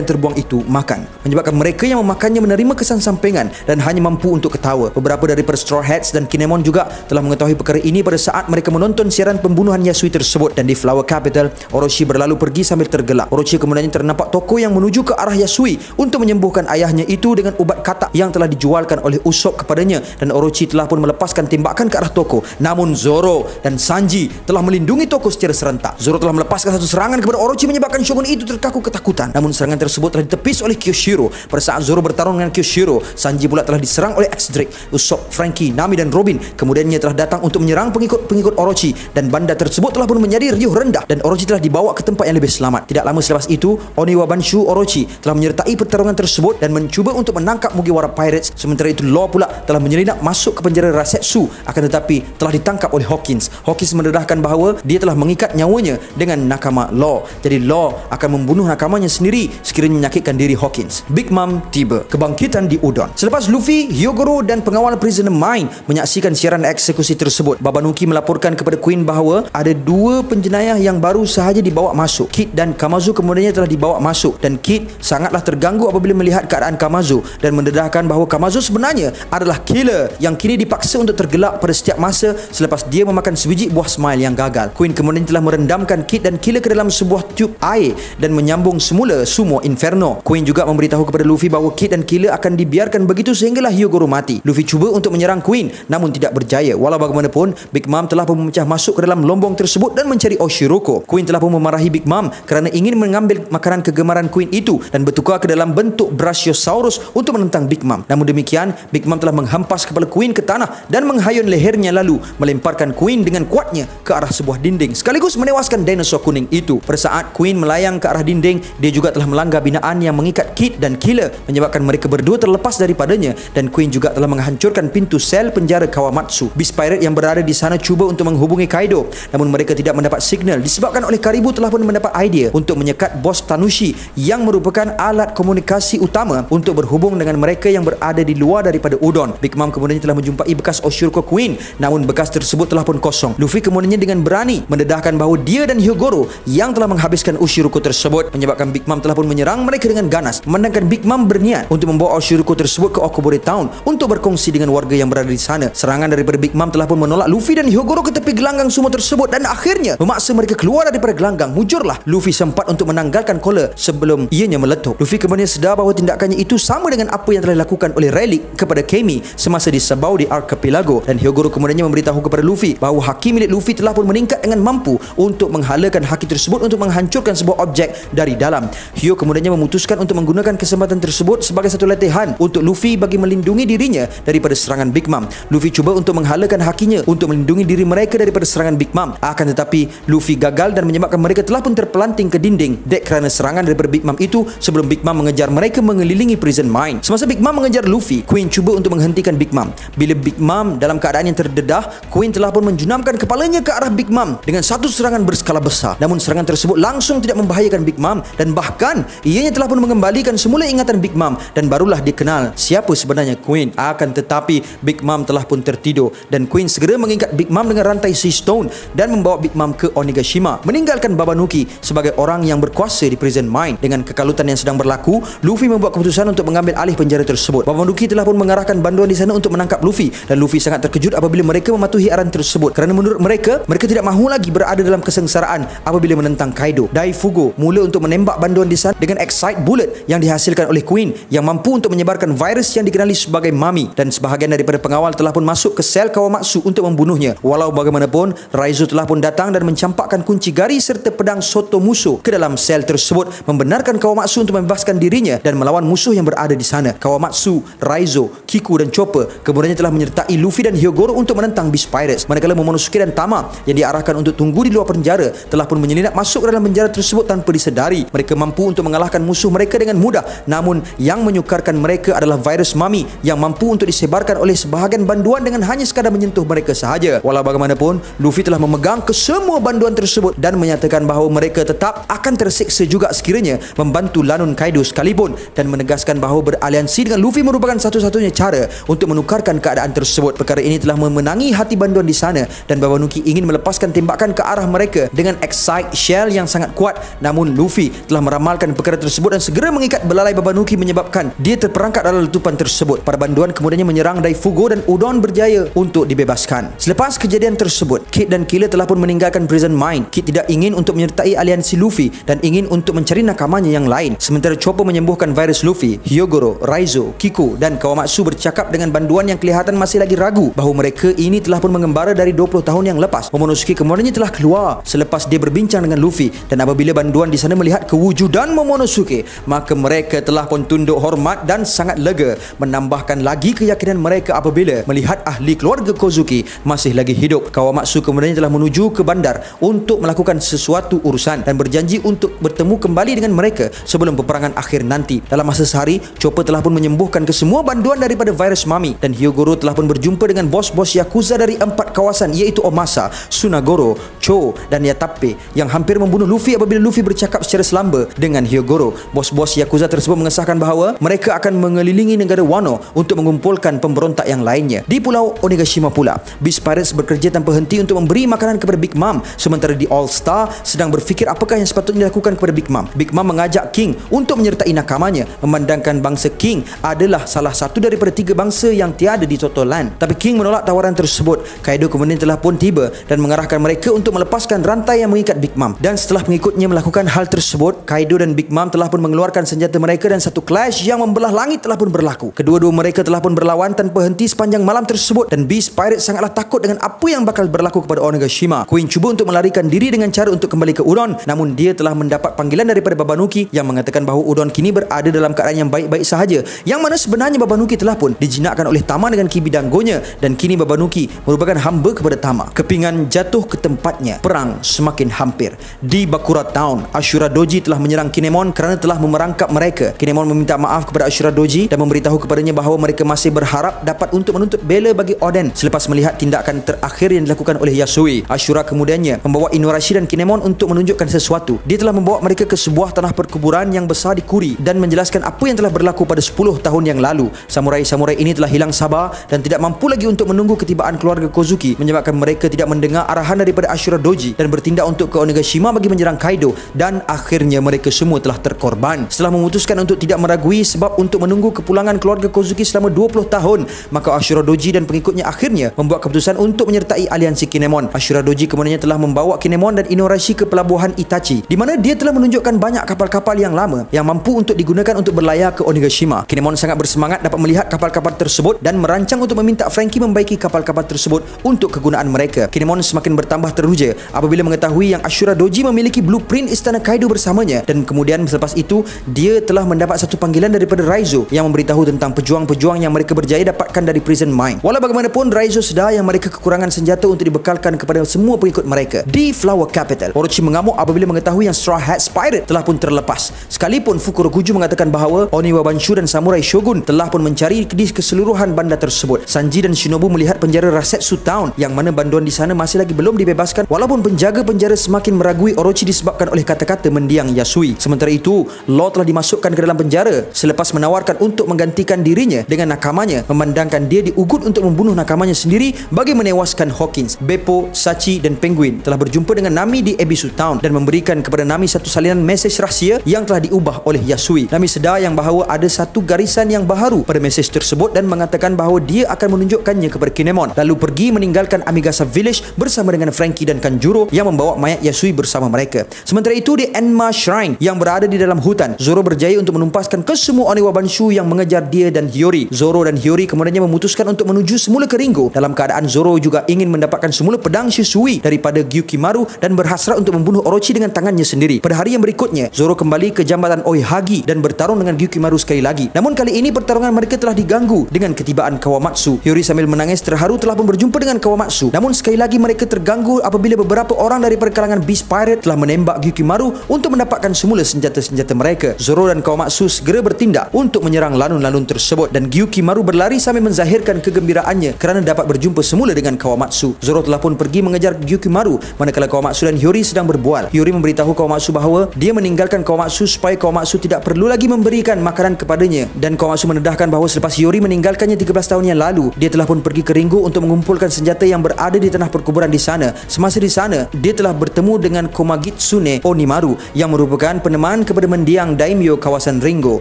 yang terbuang itu makan, menyebabkan mereka yang memakannya menerima kesan sampingan dan hanya mampu untuk ketawa. Beberapa daripada Straw Hats dan Kinemon juga telah mengetahui perkara ini pada saat mereka menonton siaran pembunuhan Yasui tersebut, dan di Flower Capital, Orochi berlalu pergi sambil tergelak. Orochi kemudian ternampak toko yang menuju ke arah Yasui untuk menyembuhkan ayahnya itu dengan ubat katak yang telah dijualkan oleh Usopp kepadanya, dan Orochi telah pun melepaskan tembakan ke arah toko. Namun Zoro dan Sanji telah melindungi toko secara serentak. Zoro telah melepaskan satu serangan kepada Orochi menyebabkan Shogun itu terkaku ketakutan. Namun serangan tersebut telah ditepis oleh Kyoshiro. Pada saat Zoro bertarung dengan Kyoshiro, Sanji pula telah diserang oleh X-Drake. Usopp, Franky, Nami dan Robin kemudiannya telah datang untuk menyerang pengikut-pengikut Orochi, dan bandar tersebut telah pun menjadi riuh rendah dan Orochi telah dibawa ke tempat yang lebih selamat. Tidak lama selepas itu, Oniwa Banshu Orochi telah menyertai pertarungan tersebut dan mencuba untuk menangkap Mugiwara Pirates. Sementara itu Law pula telah menyelinap masuk ke penjara Rasetsu, akan tetapi telah ditangkap oleh Hawkins. Hawkins mendedahkan bahawa dia telah mengikat nyawanya dengan nakama Law. Jadi Law akan membunuh nakamanya sendiri sekiranya menyakitkan diri Hawkins. Big Mom tiba. Kebangkitan di Udon. Selepas Luffy, Hyogoro dan pengawal Prisoner Mine menyaksikan siaran eksekusi tersebut, Babanuki melaporkan kepada Queen bahawa ada 2 penjenayah yang baru sahaja dibawa masuk. Kid dan Kamazu kemudiannya telah dibawa masuk, dan Kid sangatlah terganggu apabila melihat keadaan Kamazu dan mendedahkan bahawa Kamazu sebenarnya adalah killer yang kini dipaksa untuk tergelak pada setiap masa selepas dia memakan sebiji buah Smile yang gagal. Queen kemudian telah merendamkan Kid dan killer ke dalam sebuah tube air dan menyambung semula Sumo Inferno. Queen juga memberitahu kepada Luffy bahawa Kid dan killer akan dibiarkan begitu sehinggalah Hyogoro mati. Luffy cuba untuk menyerang Queen namun tidak berjaya. Walau bagaimanapun, Big Mom telah pun memecah masuk ke dalam lombong tersebut dan mencari Oshiroko. Queen telah pun memarahi Big Mom kerana ingin mengambil makanan kegemaran Queen itu dan bertukar ke dalam bentuk Brachiosaurus untuk menentang Big Mom. Namun demikian, Big Mom telah menghampas kepala Queen ke tanah dan menghayun lehernya lalu melemparkan Queen dengan kuatnya ke arah sebuah dinding sekaligus menewaskan dinosaur kuning itu. Pada saat Queen melayang ke arah dinding, dia juga telah melanggar binaan yang mengikat Kid dan Killer menyebabkan mereka berdua terlepas daripadanya, dan Queen juga telah menghancurkan pintu sel penjara Kawamatsu. Beast Pirate yang berada di sana cuba untuk menghubungi Kaido, namun mereka tidak mendapat signal disebabkan oleh Karibu telah pun mendapat idea untuk menyekat bos Tanushi yang merupakan alat komunikasi utama untuk berhubung dengan mereka yang berada di luar daripada Udon. Big Mom kemudian telah menjumpai bekas Oshiroko Queen, namun bekas tersebut telah pun kosong. Luffy kemudiannya dengan berani mendedahkan bahawa dia dan Hyogoro yang telah menghabiskan Oshiroko tersebut, menyebabkan Big Mom telah pun menyerang mereka dengan ganas. Memandangkan Big Mom berniat untuk membawa Oshiroko tersebut ke Okobore Town untuk berkongsi dengan warga yang berada di sana. Serangan daripada Big Mom telah pun menolak Luffy dan Hyogoro ke tepi gelanggang sumo tersebut dan akhirnya memaksa mereka keluar daripada gelanggang. Mujurlah Luffy sempat untuk menanggalkan collar sebelum ianya meletup. Luffy kemudian sedar bahawa tindakannya itu sama dengan apa yang telah dilakukan oleh Relic kepada Kami semasa di Sabau di Archipelago, dan Hyogoro kemudiannya memberitahu kepada Luffy bahawa haki milik Luffy telah pun meningkat dengan mampu untuk menghalakan haki tersebut untuk menghancurkan sebuah objek dari dalam. Hyo kemudiannya memutuskan untuk menggunakan kesempatan tersebut sebagai satu latihan untuk Luffy bagi melindungi dirinya daripada serangan Big Mom. Luffy cuba untuk menghalakan hakinya untuk melindungi diri mereka daripada serangan Big Mom, akan tetapi Luffy gagal dan menyebabkan mereka telah pun terpelanting ke dinding dek kerana serangan daripada Big Mom itu sebelum Big Mom mengejar mereka mengelilingi prison mine. Semasa Big Mom mengejar Luffy, Queen cuba untuk menghentikan Big Mom. Bila Big Mom dalam keadaan yang terdedah, Queen telah pun menjunamkan kepalanya ke arah Big Mom dengan satu serangan berskala besar. Namun serangan tersebut langsung tidak membahayakan Big Mom dan bahkan ianya telah pun mengembalikan semula ingatan Big Mom, dan barulah dikenal siapa sebenarnya Queen. Akan tetapi Big Mom telah pun tertidur dan Queen segera mengikat Big Mom dengan rantai Sea Stone dan membawa Big Mom ke Onigashima, meninggalkan Babanuki sebagai orang yang berkuasa di prison mine. Dengan kekalutan yang sedang berlaku, Luffy membuat keputusan untuk mengambil alih penjara tersebut. Babanuki telah pun mengarahkan banduan di sana untuk menangkap Luffy, dan Luffy sangat terkejut apabila mereka mematuhi arahan tersebut kerana menurut mereka tidak mahu lagi berada dalam kesengsaraan apabila menentang Kaido. Daifugo mula untuk menembak banduan di sana dengan Excite Bullet yang dihasilkan oleh Queen yang mampu untuk menyebarkan virus yang dikenali sebagai Mami, dan sebahagian daripada pengawal telah pun masuk ke sel Kawamatsu untuk membunuhnya. Walau bagaimanapun, Raizo telah pun datang dan mencampakkan kunci gari serta pedang Soto Muso ke dalam sel tersebut, membenarkan Kawamatsu untuk membebaskan dirinya dan melawan musuh yang berada di sana. Kawamatsu, Raizo, Kiku dan Chopper kemudiannya telah menyertai Luffy dan Hyogoro untuk menentang Beast Pirates. Manakala Momonosuke dan Tama yang diarahkan untuk tunggu di luar penjara telah pun menyelinap masuk ke dalam penjara tersebut tanpa disedari. Mereka mampu untuk mengalahkan musuh mereka dengan mudah. Namun yang menyukarkan mereka adalah virus Mami yang mampu untuk disebarkan oleh sebahagian banduan dengan hanya sekadar menyentuh mereka sahaja. Walau bagaimanapun, Luffy telah memegang kesemua banduan tersebut dan menyatakan bahawa mereka tetap akan tersiksa juga sekiranya membantu Lanun Kaido sekalipun, dan menegaskan bahawa beraliansi dengan Luffy merupakan satu-satunya cara untuk menukarkan keadaan tersebut. Perkara ini telah memenangi hati banduan di sana dan Babanuki ingin melepaskan tembakan ke arah mereka dengan Excite Shell yang sangat kuat. Namun Luffy telah meramalkan perkara tersebut dan segera mengikat belalai Babanuki menyebabkan dia terperangkap dalam letupan tersebut. Para banduan kemudiannya menyerang Daifugo dan Udon berjaya untuk dibebaskan. Selepas kejadian tersebut, Kid dan Killer telah pun meninggalkan Prison Mine. Kid tidak ingin untuk menyertai aliansi Luffy dan ingin untuk mencari nakamanya yang lain. Sementara Chopper menyembuhkan virus Luffy, Hyogoro, Raizo, Kiku dan Kawamatsu bercakap dengan banduan yang kelihatan masih lagi ragu bahawa mereka ini telah pun mengembara dari 20 tahun yang lepas. Momonosuke kemudiannya telah keluar selepas dia berbincang dengan Luffy, dan apabila banduan di sana melihat kewujudan Momonosuke, maka mereka telah pun tunduk hormat dan sangat lega, menambahkan lagi keyakinan mereka apabila melihat ahli keluarga Kozuki masih lagi hidup. Kawamatsu kemudiannya telah menuju ke bandar untuk melakukan sesuatu urusan dan berjanji untuk bertemu kembali dengan mereka sebelum peperangan akhir nanti. Dalam masa sehari, Chopper telah pun menyembuhkan kesemua banduan daripada virus Mami, dan Hyogoro telah pun berjumpa dengan bos-bos Yakuza dari 4 kawasan, iaitu Omasa, Tsunagoro, Cho dan Yatape yang hampir membunuh Luffy apabila Luffy bercakap secara selamba dengan Hyogoro. Bos-bos Yakuza tersebut mengesahkan bahawa mereka akan mengelilingi negara Wano untuk mengumpulkan pemberontak yang lainnya. Di Pulau Onigashima pula, Beast Pirates bekerja tanpa henti untuk memberi makanan kepada Big Mom, sementara di All Star sedang berfikir apakah yang sepatutnya dilakukan kepada Big Mom. Big Mom mengajak King untuk menyertai nakamanya, memandangkan bangsa King adalah salah satu daripada 3 bangsa yang tiada di Toto Land. Tapi King menolak tawaran tersebut. Kaido kemudian telah pun tiba dan mengarahkan mereka untuk melepaskan rantai yang mengikat Big Mom. Dan setelah pengikutnya melakukan hal tersebut, Kaido dan Big Mom telah pun mengeluarkan senjata mereka dan satu clash yang membelah langit telah pun berlaku. Kedua-dua mereka telah pun berlawan tanpa henti sepanjang malam tersebut, dan Beast Pirates sangatlah takut dengan apa yang bakal berlaku kepada Onigashima. Queen cuba untuk melarikan diri dengan cara untuk kembali ke Udon, namun dia telah mendapat panggilan daripada Babanuki yang mengatakan bahawa Udon kini berada dalam keadaan yang baik-baik sahaja, yang mana sebenarnya Babanuki telah pun dijinakkan oleh Tama dengan kibidanggonya, dan kini Babanuki merupakan hamba kepada Tama. Kepingan jatuh ke tempatnya, perang semakin hampir. Di Bakura Town, Ashura Doji telah menyerang Kinemon kerana telah memerangkap mereka. Kinemon meminta maaf kepada Ashura Doji dan memberitahu kepadanya bahawa mereka masih berharap dapat untuk menuntut bela bagi Oden selepas melihat tindakan terakhir yang dilakukan oleh Yasui. Ashura kemudiannya membawa Inuarashi dan Kinemon untuk menunjukkan sesuatu. Dia telah membawa mereka ke sebuah tanah perkuburan yang besar di Kuri dan menjelaskan apa yang telah berlaku pada 10 tahun yang lalu. Samurai-samurai ini telah hilang sabar dan tidak mampu lagi untuk menunggu ketibaan keluarga Kozuki, menyebabkan mereka tidak mendengar arahan daripada Ashura Doji dan bertindak untuk ke Onigashima bagi menyerang Kaido, dan akhirnya mereka semua telah terkorban. Setelah memutuskan untuk tidak meragui sebab untuk menunggu kepulangan keluarga Kozuki selama 20 tahun, maka Ashura Doji dan pengikutnya akhirnya membuat keputusan untuk menyertai aliansi Kinemon. Ashura Doji kemudiannya telah membawa Kinemon dan Inuarashi ke pelabuhan Itachi, di mana dia telah menunjukkan banyak kapal-kapal yang lama yang mampu untuk digunakan untuk berlayar ke Onigashima. Kinemon sangat bersemangat dapat melihat kapal-kapal tersebut dan merancang untuk meminta Franky membaiki kapal-kapal tersebut untuk kegunaan mereka. Kinemon semakin bertambah teruja apabila mengetahui yang Ashura Doji memiliki blueprint istana Kaido bersamanya, dan kemudian selepas itu dia telah mendapat satu panggilan daripada Raizo yang memberitahu tentang pejuang-pejuang yang mereka berjaya dapatkan dari Prison Mine. Walau bagaimanapun, Raizo sedar yang mereka kekurangan senjata untuk dibekalkan kepada semua pengikut mereka. Di Flower Capital, Orochi mengamuk apabila mengetahui yang Straw Hat Pirate telah pun terlepas. Sekalipun Fukurokuju mengatakan bahawa Oniwa Banshu dan Samurai Shogun telah pun mencari di keseluruhan bandar tersebut. Sanji dan Shinobu melihat penjara Rasetsu Town yang mana banduan di sana masih lagi belum dibebaskan, walaupun penjaga penjara semakin meragui Orochi disebabkan oleh kata-kata mendiang Yasui. Sementara itu, Law telah dimasukkan ke dalam penjara selepas menawarkan untuk menggantikan dirinya dengan nakamanya, memandangkan dia diugut untuk membunuh nakamanya sendiri bagi menewaskan Hawkins. Beppo, Sachi dan Penguin telah berjumpa dengan Nami di Ebisu Town dan memberikan kepada Nami satu salinan mesej rahsia yang telah diubah oleh Yasui. Nami sedar yang bahawa ada satu garisan yang baharu pada mesej tersebut dan mengatakan bahawa dia akan menunjukkannya kepada Kinemon, lalu pergi meninggalkan Amigasa Village bersama dengan Franky dan Kanjuro yang membawa mayat Yasui bersama mereka. Sementara itu, di Enma Shrine yang berada di dalam hutan, Zoro berjaya untuk menumpaskan kesemua Oniwa Banshu yang mengejar dia dan Hiyori. Zoro dan Hiyori kemudiannya memutuskan untuk menuju semula ke Ringo. Dalam keadaan Zoro juga ingin mendapatkan semula pedang Shisui daripada Gyukimaru dan berhasrat untuk membunuh Orochi dengan tangannya sendiri. Pada hari yang berikutnya, Zoro kembali ke jambatan Oihagi dan bertarung dengan Gyukimaru sekali lagi. Namun kali ini pertarungan mereka telah diganggu dengan ketibaan Kawamatsu. Hiyori sambil Sambil menangis terharu telah pun berjumpa dengan Kawamatsu. Namun sekali lagi mereka terganggu apabila beberapa orang daripada kalangan Beast Pirate telah menembak Gyukimaru untuk mendapatkan semula senjata-senjata mereka. Zoro dan Kawamatsu segera bertindak untuk menyerang lanun-lanun tersebut dan Gyukimaru berlari sambil menzahirkan kegembiraannya kerana dapat berjumpa semula dengan Kawamatsu. Zoro telah pun pergi mengejar Gyukimaru manakala Kawamatsu dan Hiyori sedang berbual. Hiyori memberitahu Kawamatsu bahawa dia meninggalkan Kawamatsu supaya Kawamatsu tidak perlu lagi memberikan makanan kepadanya, dan Kawamatsu mendedahkan bahawa selepas Hiyori meninggalkannya 13 tahun yang lalu, dia telah pun pergi ke Ringo untuk mengumpulkan senjata yang berada di tanah perkuburan di sana. Semasa di sana, dia telah bertemu dengan Komagitsune Onimaru yang merupakan peneman kepada mendiang daimyo kawasan Ringo,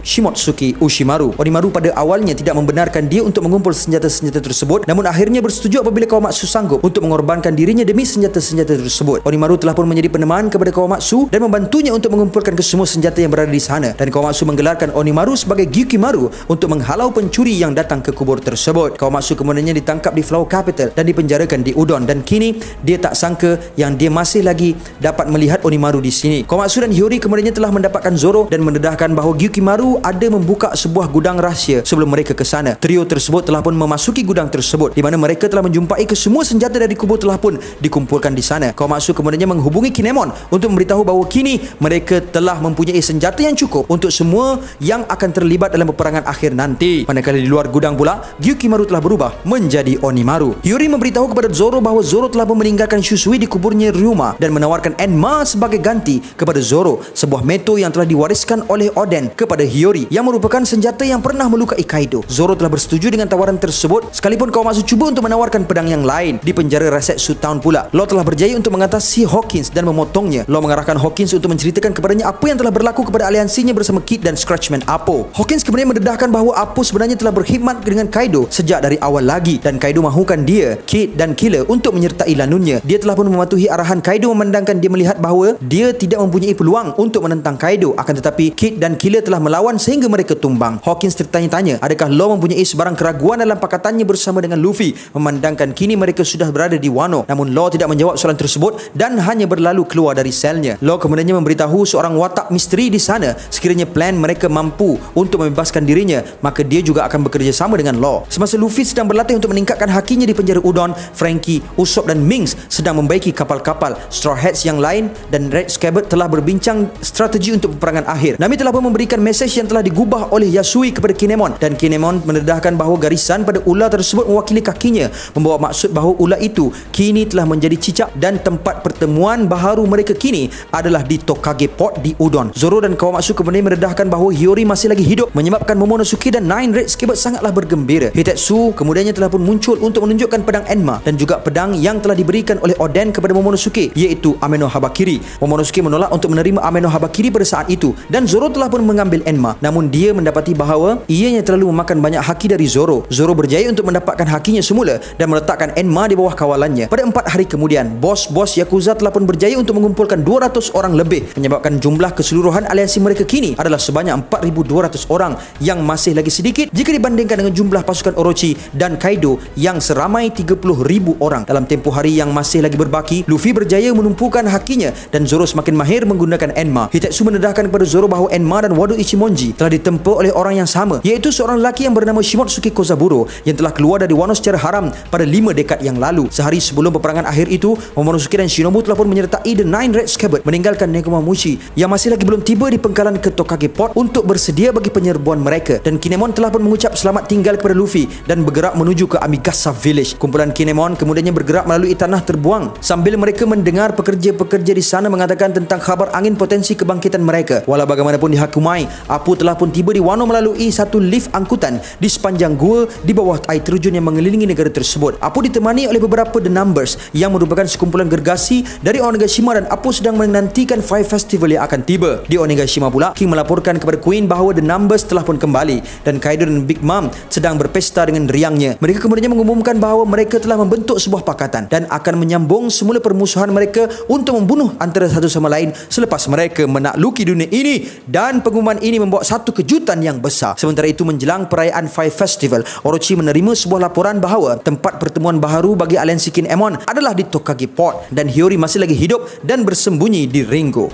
Shimotsuki Ushimaru. Onimaru pada awalnya tidak membenarkan dia untuk mengumpul senjata-senjata tersebut, namun akhirnya bersetuju apabila Kawamatsu sanggup untuk mengorbankan dirinya demi senjata-senjata tersebut. Onimaru telah pun menjadi peneman kepada Kawamatsu dan membantunya untuk mengumpulkan kesemua senjata yang berada di sana, dan Kawamatsu menggelarkan Onimaru sebagai Gyukimaru untuk menghalau pencuri yang datang ke kubur tersebut. Kawamatsu kemudiannya ditangkap di Flower Capital dan dipenjarakan di Udon, dan kini dia tak sangka yang dia masih lagi dapat melihat Onimaru di sini. Kawamatsu dan Hiyori kemudiannya telah mendapatkan Zoro dan mendedahkan bahawa Gyukimaru ada membuka sebuah gudang rahsia sebelum mereka ke sana. Trio tersebut telah pun memasuki gudang tersebut di mana mereka telah menjumpai kesemua senjata dari kubur telah pun dikumpulkan di sana. Kawamatsu kemudiannya menghubungi Kinemon untuk memberitahu bahawa kini mereka telah mempunyai senjata yang cukup untuk semua yang akan terlibat dalam peperangan akhir nanti. Manakala di luar gudang pula, Gyukimaru telah berubah menjadi Onimaru. Hiyori memberitahu kepada Zoro bahawa Zoro telah pun meninggalkan Shusui di kuburnya Ryuma dan menawarkan Enma sebagai ganti kepada Zoro, sebuah meto yang telah diwariskan oleh Oden kepada Hiyori yang merupakan senjata yang pernah melukai Kaido. Zoro telah bersetuju dengan tawaran tersebut sekalipun Kawamatsu cuba untuk menawarkan pedang yang lain. Di penjara Resetsu Town pula, Law telah berjaya untuk mengatasi Hawkins dan memotongnya. Law mengarahkan Hawkins untuk menceritakan kepadanya apa yang telah berlaku kepada aliansinya bersama Kid dan Scratchman Apo. Hawkins kemudian mendedahkan bahawa Apo sebenarnya telah berkhidmat dengan Kaido sejak dari awal lagi, dan Kaido mahukan dia, Kid dan Killer untuk menyertai lanunnya. Dia telah pun mematuhi arahan Kaido memandangkan dia melihat bahawa dia tidak mempunyai peluang untuk menentang Kaido, akan tetapi Kid dan Killer telah melawan sehingga mereka tumbang. Hawkins tertanya-tanya adakah Law mempunyai sebarang keraguan dalam pakatannya bersama dengan Luffy memandangkan kini mereka sudah berada di Wano. Namun Law tidak menjawab soalan tersebut dan hanya berlalu keluar dari selnya. Law kemudiannya memberitahu seorang watak misteri di sana sekiranya plan mereka mampu untuk membebaskan dirinya, maka dia juga akan bekerjasama dengan Law. Semasa Luffy sedang berlatih untuk meningkatkan hakinya di penjara Udon, Frankie, Usopp dan Minks sedang membaiki kapal-kapal. Straw Hats yang lain dan Red Scabbard telah berbincang strategi untuk peperangan akhir. Nami telah pun memberikan mesej yang telah digubah oleh Yasui kepada Kinemon, dan Kinemon mendedahkan bahawa garisan pada ular tersebut mewakili kakinya, membawa maksud bahawa ular itu kini telah menjadi cicak dan tempat pertemuan baharu mereka kini adalah di Tokage Port di Udon. Zoro dan Kawamatsu kemudian mendedahkan bahawa Hiyori masih lagi hidup, menyebabkan Momonosuke dan Nine Red Scabbard sangatlah bergembira. Hitetsu kemudiannya telah pun muncul untuk menunjukkan pedang Enma dan juga pedang yang telah diberikan oleh Oden kepada Momonosuke, iaitu Ame no Habakiri. Momonosuke menolak untuk menerima Ame no Habakiri pada saat itu, dan Zoro telah pun mengambil Enma, namun dia mendapati bahawa ianya terlalu memakan banyak haki dari Zoro. Zoro berjaya untuk mendapatkan hakinya semula dan meletakkan Enma di bawah kawalannya. Pada 4 hari kemudian, bos-bos Yakuza telah pun berjaya untuk mengumpulkan 200 orang lebih, menyebabkan jumlah keseluruhan aliansi mereka kini adalah sebanyak 4,200 orang, yang masih lagi sedikit jika dibandingkan dengan jumlah pasukan Orochi dan Kaido yang seramai 30,000 orang. Dalam tempoh hari yang masih lagi berbaki, Luffy berjaya menumpukan hakinya dan Zoro semakin mahir menggunakan Enma. Hitetsu mendedahkan kepada Zoro bahawa Enma dan Wado Ichimonji telah ditempa oleh orang yang sama, iaitu seorang lelaki yang bernama Shimotsuki Kozaburo yang telah keluar dari Wano secara haram pada 5 dekad yang lalu. Sehari sebelum peperangan akhir itu, Momonosuke dan Shinobu telah pun menyertai The Nine Red Scabbard meninggalkan Nekomamushi yang masih lagi belum tiba di pengkalan ke Tokage Port untuk bersedia bagi penyerbuan mereka, dan Kinemon telah pun mengucap selamat tinggal kepada Luffy dan bergerak menuju ke Amigasa Village. Kumpulan Kinemon kemudiannya bergerak melalui tanah terbuang sambil mereka mendengar pekerja-pekerja di sana mengatakan tentang khabar angin potensi kebangkitan mereka. Walau bagaimanapun dihakumai, Apu telah pun tiba di Wano melalui satu lift angkutan di sepanjang gua di bawah air terjun yang mengelilingi negara tersebut. Apu ditemani oleh beberapa The Numbers yang merupakan sekumpulan gergasi dari Onigashima, dan Apu sedang menantikan Five Festival yang akan tiba. Di Onigashima pula, King melaporkan kepada Queen bahawa The Numbers telah pun kembali dan Kaido dan Big Mom sedang berpesta dengan riangnya. Mereka kemudian mengumumkan bahawa mereka telah membentuk sebuah pakatan dan akan menyambung semula permusuhan mereka untuk membunuh antara satu sama lain selepas mereka menakluki dunia ini, dan pengumuman ini membawa satu kejutan yang besar. Sementara itu, menjelang perayaan Five Festival, Orochi menerima sebuah laporan bahawa tempat pertemuan baharu bagi aliansi Kinemon adalah di Tokage Port dan Hiyori masih lagi hidup dan bersembunyi di Ringo.